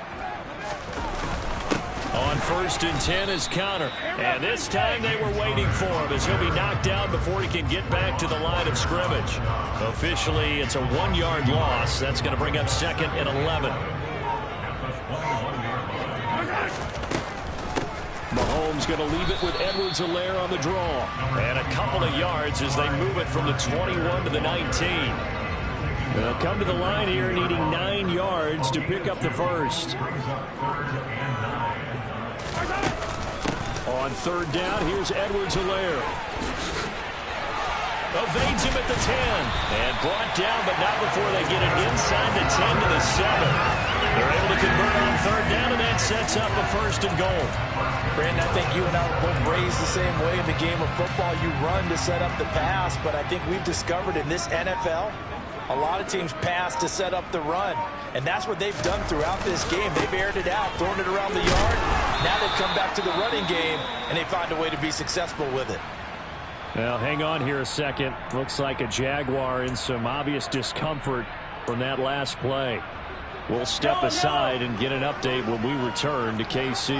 On 1st and 10 is Connor. And this time they were waiting for him as he'll be knocked down before he can get back to the line of scrimmage. Officially, it's a 1-yard loss. That's going to bring up 2nd and 11. Mahomes going to leave it with Edwards-Helaire on the draw. And a couple of yards as they move it from the 21 to the 19. They'll come to the line here needing 9 yards to pick up the first. On 3rd down, here's Edwards-Helaire. Evades him at the 10. And brought down, but not before they get it inside the 10 to the 7. They're able to convert on 3rd down, and that sets up a 1st and goal. Brandon, I think you and I were both raised the same way in the game of football. You run to set up the pass, but I think we've discovered in this NFL, a lot of teams pass to set up the run. And that's what they've done throughout this game. They've aired it out, thrown it around the yard. Now they've come back to the running game, and they find a way to be successful with it. Well, hang on here a second. Looks like a Jaguar in some obvious discomfort from that last play. We'll step aside and get an update when we return to KC.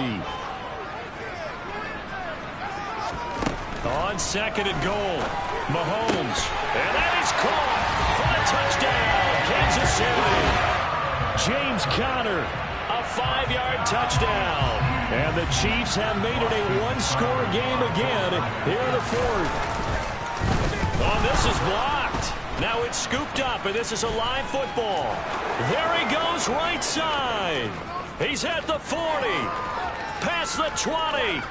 On 2nd and goal, Mahomes. And that is caught for a touchdown, Kansas City. James Conner, a 5-yard touchdown. And the Chiefs have made it a 1-score game again here in the 4th. Oh, this is blocked. Now it's scooped up, and this is a live football. There he goes right side. He's at the 40, past the 20,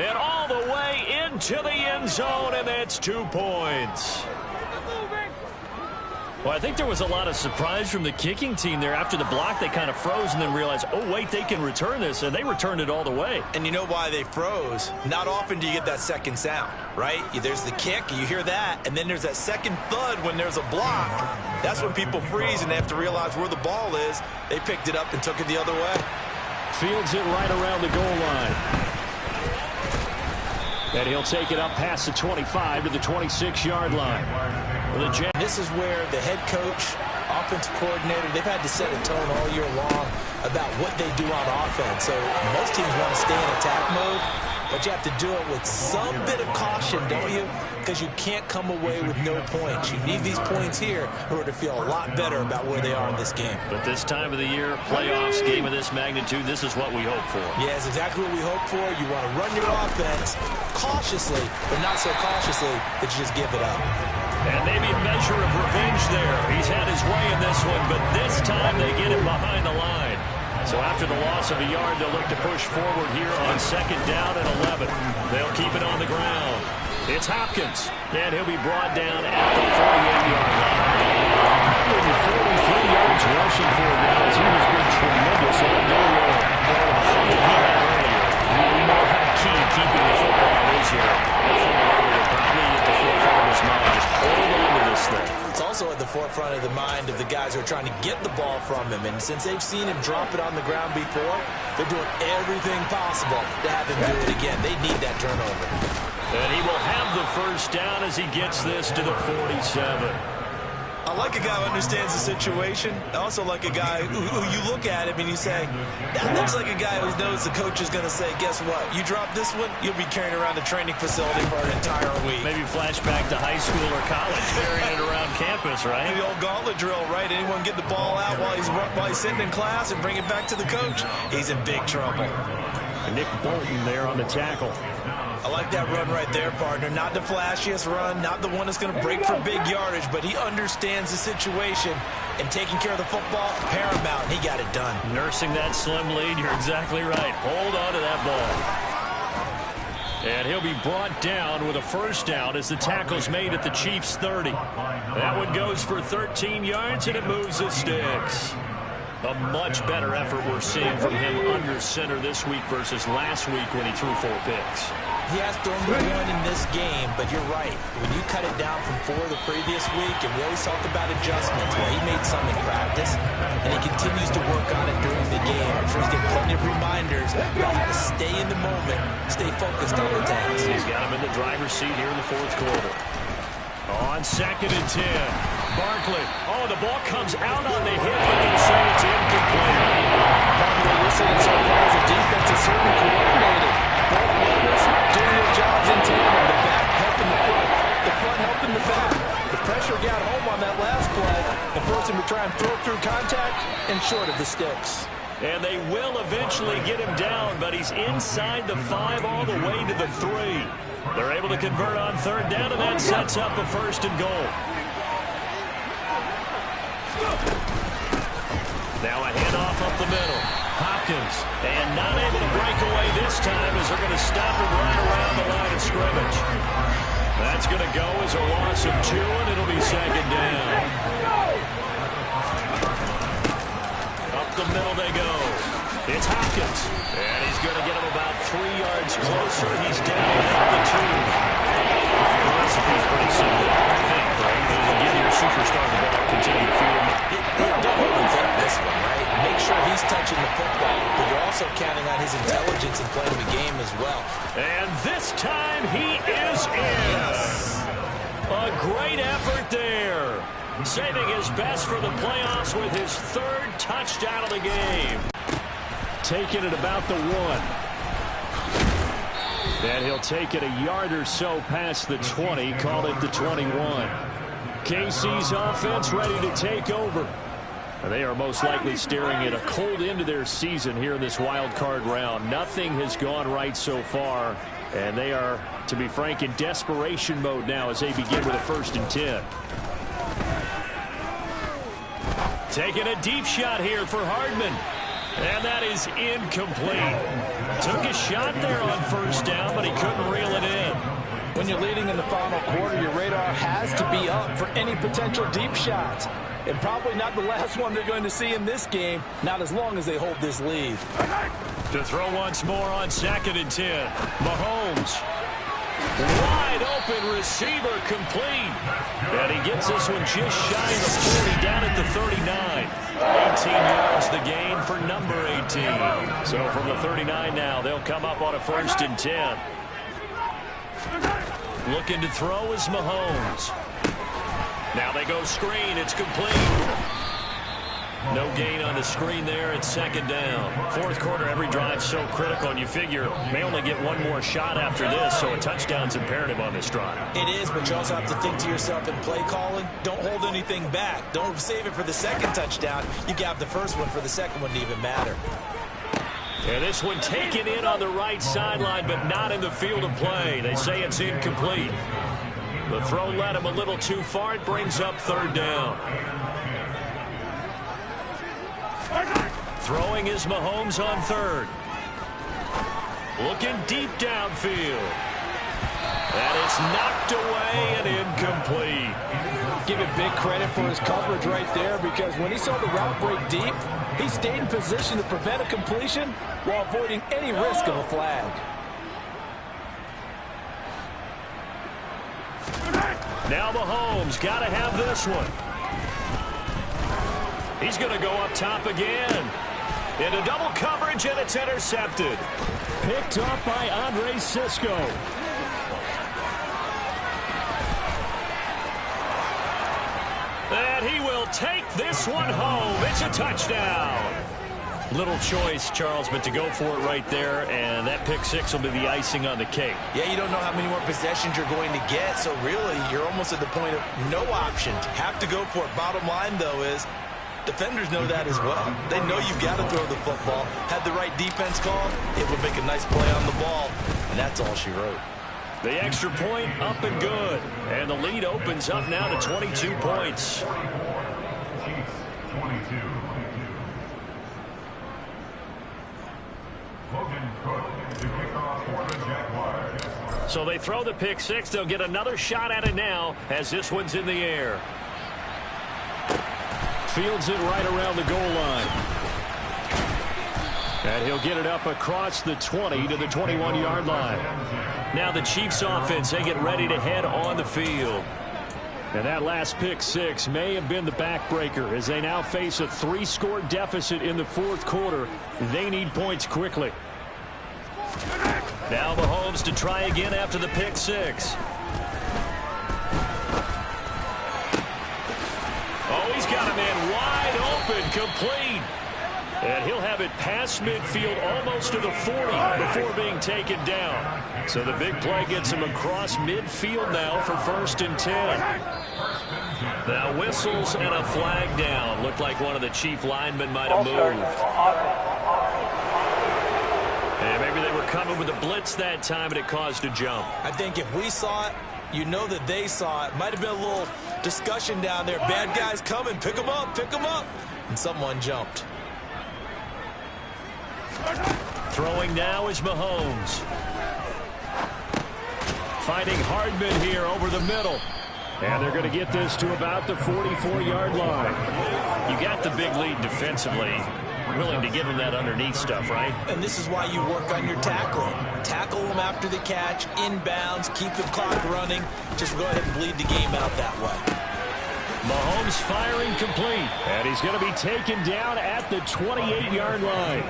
and all the way into the end zone, and that's 2 points. Well, I think there was a lot of surprise from the kicking team there. After the block, they kind of froze and then realized, oh, wait, they can return this, and they returned it all the way. And you know why they froze? Not often do you get that second sound, right? There's the kick, you hear that, and then there's that second thud when there's a block. That's when people freeze and they have to realize where the ball is. They picked it up and took it the other way. Fields it right around the goal line. And he'll take it up past the 25 to the 26-yard line. This is where the head coach, offensive coordinator, they've had to set a tone all year long about what they do on offense. So most teams want to stay in attack mode, but you have to do it with some bit of caution, don't you? Because you can't come away with no points. You need these points here in order to feel a lot better about where they are in this game. But this time of the year, playoffs, game of this magnitude, this is what we hope for. Yeah, it's exactly what we hope for. You want to run your offense cautiously, but not so cautiously that you just give it up. And maybe a measure of revenge there. He's had his way in this one, but this time they get him behind the line. So after the loss of a yard, they'll look to push forward here on 2nd down and 11. They'll keep it on the ground. It's Hopkins, and he'll be brought down at the 48-yard line. 143 yards rushing for him now as he has been tremendous all day long. He had early. also at the forefront of the mind of the guys who are trying to get the ball from him. And since they've seen him drop it on the ground before, they're doing everything possible to have him do it again. They need that turnover. And he will have the first down as he gets this to the 47. I like a guy who understands the situation. I also like a guy who you look at him and you say, that looks like a guy who knows the coach is going to say, guess what? You drop this one, you'll be carrying around the training facility for an entire week. Maybe flashback to high school or college, carrying it around campus, right? The old gauntlet drill, right? Anyone get the ball out while he's sitting in class and bring it back to the coach? He's in big trouble. Nick Bolton there on the tackle. I like that run right there, partner. Not the flashiest run, not the one that's going to break for big yardage, but he understands the situation, and taking care of the football, paramount. He got it done. Nursing that slim lead, you're exactly right. Hold on to that ball. And he'll be brought down with a first down as the tackle's made at the Chiefs' 30. That one goes for 13 yards, and it moves the sticks. A much better effort we're seeing from him under center this week versus last week when he threw 4 picks. He has thrown one in this game, but you're right. When you cut it down from 4 the previous week, and we always talk about adjustments, well, he made some in practice, and he continues to work on it during the game. I'm sure he's getting plenty of reminders about how to stay in the moment, stay focused on the task. He's got him in the driver's seat here in the 4th quarter. On 2nd and 10. Barkley. Oh, the ball comes out on the hip, but they say it's incomplete. What we're seeing so far is the defense is certainly coordinated. Both levels doing their jobs in tandem. The back helping the front helping the back. The pressure got home on that last play and forced him to try and throw through contact and short of the sticks. And they will eventually get him down, but he's inside the 5 all the way to the 3. They're able to convert on 3rd down, and that sets up a 1st and goal. Now a handoff up the middle. Hopkins, and not able to break away this time as they're going to stop him right around the line of scrimmage. That's going to go as a loss of 2, and it'll be 2nd down. Up the middle they go. It's Hopkins, and he's going to get him about 3 yards closer. He's down at the 2. The recipe's pretty simple, I think, right? You give your superstar the ball, continue to feed him. Don't overthink this one, right? Make sure he's touching the football, but you're also counting on his intelligence in playing the game as well. And this time he is in. A great effort there. Saving his best for the playoffs with his 3rd touchdown of the game. Taking it about the 1. And he'll take it a yard or so past the 20, call it the 21. KC's offense ready to take over. They are most likely staring at a cold end to their season here in this wild card round. Nothing has gone right so far, and they are, to be frank, in desperation mode now as they begin with a 1st and 10. Taking a deep shot here for Hardman, and that is incomplete. Took a shot there on 1st down, but he couldn't reel it in. When you're leading in the final quarter, your radar has to be up for any potential deep shots. And probably not the last one they're going to see in this game, not as long as they hold this lead. To throw once more on 2nd and 10. Mahomes. Wide open receiver complete. And he gets this one just shy of the 40 down at the 39. 18 yards the gain for number 18. So from the 39 now, they'll come up on a 1st and 10. Looking to throw is Mahomes. Now they go screen. It's complete. No gain on the screen there. It's 2nd down. 4th quarter, every drive so critical, and you figure may only get one more shot after this, so a touchdown's imperative on this drive. It is, but you also have to think to yourself in play calling, don't hold anything back. Don't save it for the 2nd touchdown. You got the 1st one for the 2nd one to even matter. And this one taken in on the right sideline, but not in the field of play. They say it's incomplete. The throw led him a little too far. It brings up 3rd down. Throwing is Mahomes on 3rd. Looking deep downfield. And it's knocked away and incomplete. Give it big credit for his coverage right there, because when he saw the route break deep, he stayed in position to prevent a completion while avoiding any risk of a flag. Now Mahomes got to have this one. He's going to go up top again. Into double coverage, and it's intercepted. Picked off by Andre Sisco. And he will take this one home. It's a touchdown. Little choice, Charles, but to go for it right there, and that pick six will be the icing on the cake. Yeah, you don't know how many more possessions you're going to get, so really you're almost at the point of no option. Have to go for it. Bottom line, though, is defenders know that as well. They know you've got to throw the football. Had the right defense call, it would make a nice play on the ball, and that's all she wrote. The extra point up and good, and the lead opens up now to 22 points. So they throw the pick six. They'll get another shot at it now as this one's in the air. Fields it right around the goal line. And he'll get it up across the 20 to the 21-yard line. Now the Chiefs offense, they get ready to head on the field. And that last pick six may have been the backbreaker as they now face a 3-score deficit in the fourth quarter. They need points quickly. Now Mahomes to try again after the pick six. Oh, he's got a man wide open, complete. And he'll have it past midfield almost to the 40 before being taken down. So the big play gets him across midfield now for 1st and 10. Now whistles and a flag down. Looked like one of the Chief linemen might have moved. And maybe they were coming with a blitz that time and it caused a jump. I think if we saw it, you know that they saw it. Might have been a little discussion down there. Bad guys coming. Pick them up. Pick them up. And someone jumped. Throwing now is Mahomes. Fighting Hardman here over the middle. And they're going to get this to about the 44-yard line. You got the big lead defensively. Willing to give them that underneath stuff, right? And this is why you work on your tackling. Tackle them after the catch, inbounds, keep the clock running. Just go ahead and bleed the game out that way. Mahomes firing complete. And he's going to be taken down at the 28-yard line.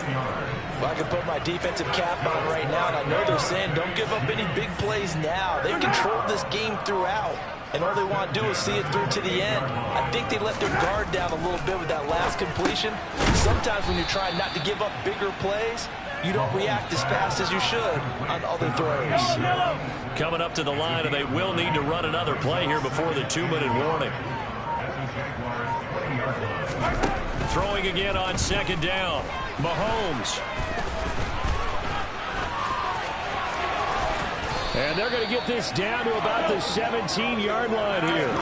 Well, I can put my defensive cap on right now, and I know they're saying don't give up any big plays now. They've controlled this game throughout, and all they want to do is see it through to the end. I think they let their guard down a little bit with that last completion. Sometimes when you're trying not to give up bigger plays, you don't react as fast as you should on other throws. Coming up to the line, and they will need to run another play here before the 2-minute warning. Throwing again on 2nd down. Mahomes. And they're going to get this down to about the 17-yard line here.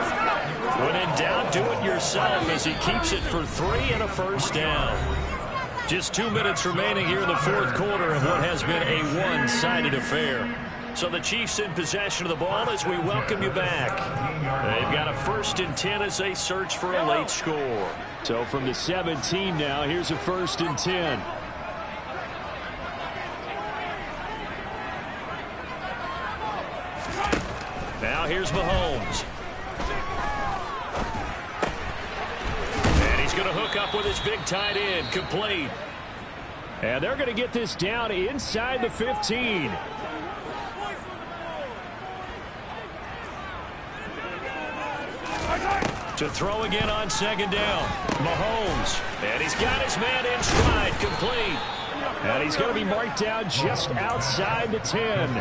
When in doubt, do it yourself as he keeps it for 3 and a 1st down. Just 2 minutes remaining here in the fourth quarter of what has been a one-sided affair. So the Chiefs in possession of the ball as we welcome you back. They've got a 1st and 10 as they search for a late score. So from the 17 now, here's a 1st and 10. Now here's Mahomes. And he's going to hook up with his big tight end, complete. And they're going to get this down inside the 15. To throw again on 2nd down. Mahomes. And he's got his man in stride, complete. And he's going to be marked down just outside the 10.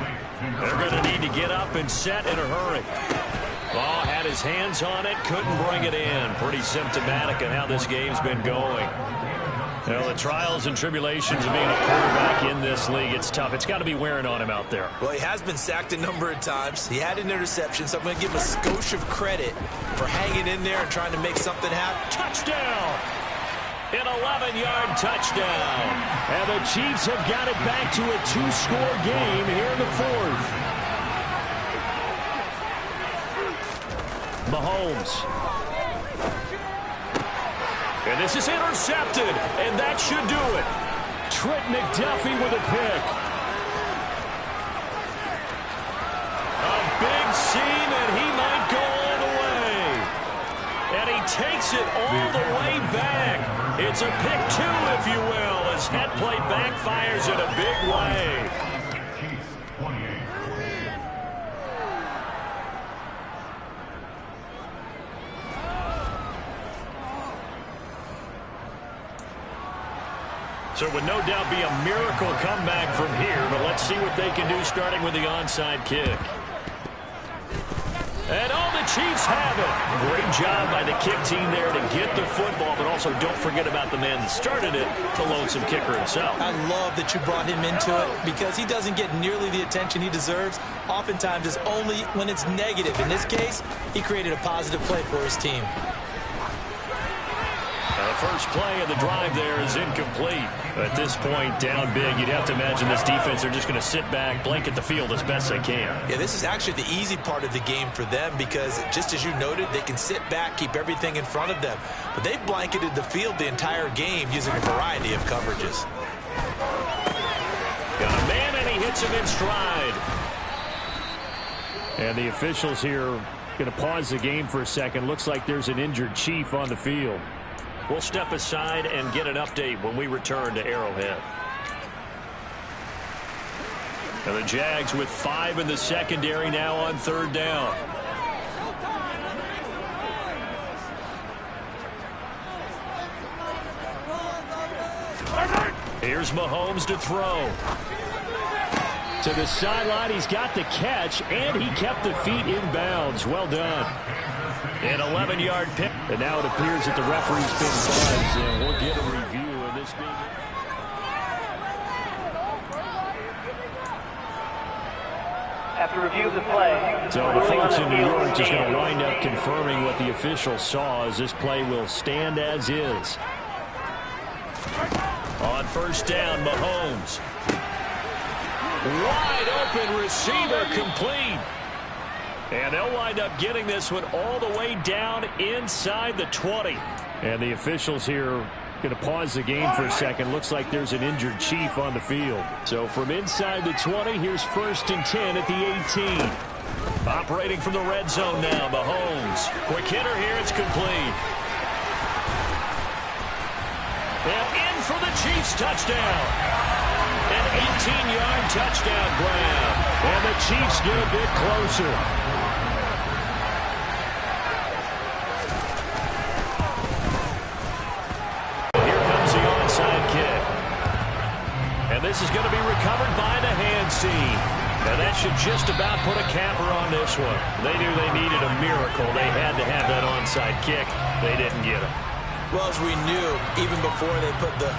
They're going to need to get up and set in a hurry. Ball had his hands on it, couldn't bring it in. Pretty symptomatic of how this game's been going. You know, the trials and tribulations of being a quarterback in this league, it's tough. It's got to be wearing on him out there. Well, he has been sacked a number of times. He had an interception, so I'm going to give him a skosh of credit for hanging in there and trying to make something happen. Touchdown! An 11-yard touchdown. And the Chiefs have got it back to a 2-score game here in the fourth. Mahomes. And this is intercepted, and that should do it. Trent McDuffie with a pick. A big seam, and he might go all the way. And he takes it all the way back. It's a pick two, if you will, as that play backfires in a big way. So it would no doubt be a miracle comeback from here, but let's see what they can do starting with the onside kick. And all the Chiefs have it. Great job by the kick team there to get the football, but also don't forget about the man that started it, the lonesome kicker himself. I love that you brought him into it because he doesn't get nearly the attention he deserves. Oftentimes it's only when it's negative. In this case, he created a positive play for his team. The first play of the drive there is incomplete. At this point, down big, you'd have to imagine this defense are just going to sit back, blanket the field as best they can. Yeah, this is actually the easy part of the game for them because, just as you noted, they can sit back, keep everything in front of them. But they've blanketed the field the entire game using a variety of coverages. Got a man, and he hits him in stride. And the officials here going to pause the game for a second. Looks like there's an injured Chief on the field. We'll step aside and get an update when we return to Arrowhead. And the Jags with 5 in the secondary now on 3rd down. Here's Mahomes to throw. To the sideline, he's got the catch, and he kept the feet in bounds. Well done. An 11-yard pick. And now it appears that the referee's been buzzed, and we'll get a review of this being... After review of the play. So the folks in New York just going to wind up confirming what the official saw, as this play will stand as is. On 1st down, Mahomes. Wide open receiver, complete. And they'll wind up getting this one all the way down inside the 20. And the officials here going to pause the game for a second. Looks like there's an injured Chief on the field. So from inside the 20, here's 1st and 10 at the 18. Operating from the red zone now, Mahomes. Quick hitter here, it's complete. And in for the Chiefs touchdown. An 18-yard touchdown grab. And the Chiefs get a bit closer. And this is going to be recovered by the hands team. And that should just about put a capper on this one. They knew they needed a miracle. They had to have that onside kick. They didn't get it. Well, as we knew, even before they put the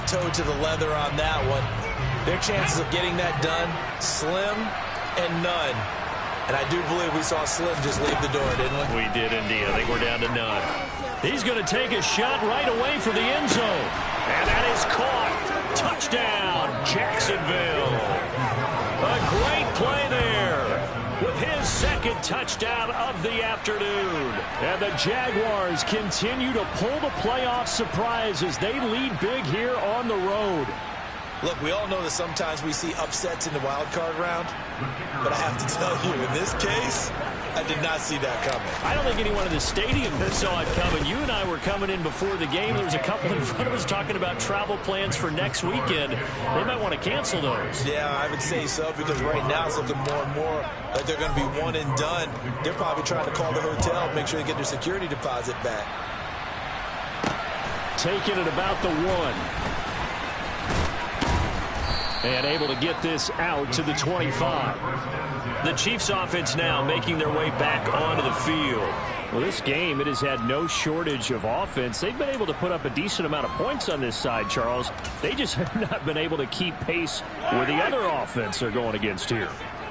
toe to the leather on that one, their chances of getting that done, slim and none. And I do believe we saw Slim just leave the door, didn't we? We did indeed. I think we're down to none. He's going to take a shot right away for the end zone. And that is caught. Touchdown, Jacksonville. A great play there with his 2nd touchdown of the afternoon. And the Jaguars continue to pull the playoff surprise as they lead big here on the road. Look, we all know that sometimes we see upsets in the wild card round, but I have to tell you, in this case, I did not see that coming. I don't think anyone in the stadium saw it coming. You and I were coming in before the game. There was a couple in front of us talking about travel plans for next weekend. They might want to cancel those. Yeah, I would say so, because right now it's looking more and more like they're going to be one and done. They're probably trying to call the hotel, make sure they get their security deposit back. Taking it about the 1. And able to get this out to the 25. The Chiefs offense now making their way back onto the field. Well, this game, it has had no shortage of offense. They've been able to put up a decent amount of points on this side, Charles. They just have not been able to keep pace with the other offense they're going against here.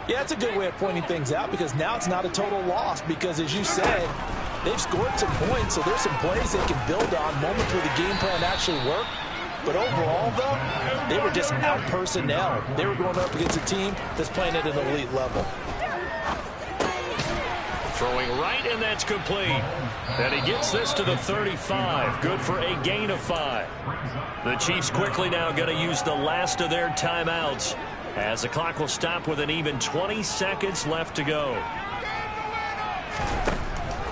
Yeah, it's a good way of pointing things out, because now it's not a total loss, because as you said, they've scored some points, so there's some plays they can build on, moments where the game plan actually worked. But overall, though, they were just out-personnel. They were going up against a team that's playing at an elite level. Throwing right, and that's complete. And he gets this to the 35. Good for a gain of 5. The Chiefs quickly now going to use the last of their timeouts, as the clock will stop with an even 20 seconds left to go.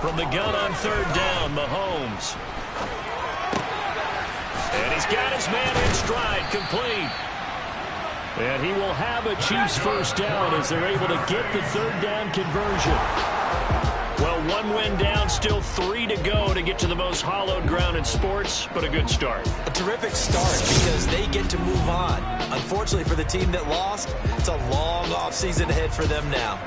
From the gun on third down, Mahomes. And he's got his man in stride, complete. And he will have a Chiefs first down as they're able to get the third down conversion. Well, one win down, still 3 to go to get to the most hallowed ground in sports, but a good start. A terrific start because they get to move on. Unfortunately for the team that lost, it's a long offseason ahead for them now.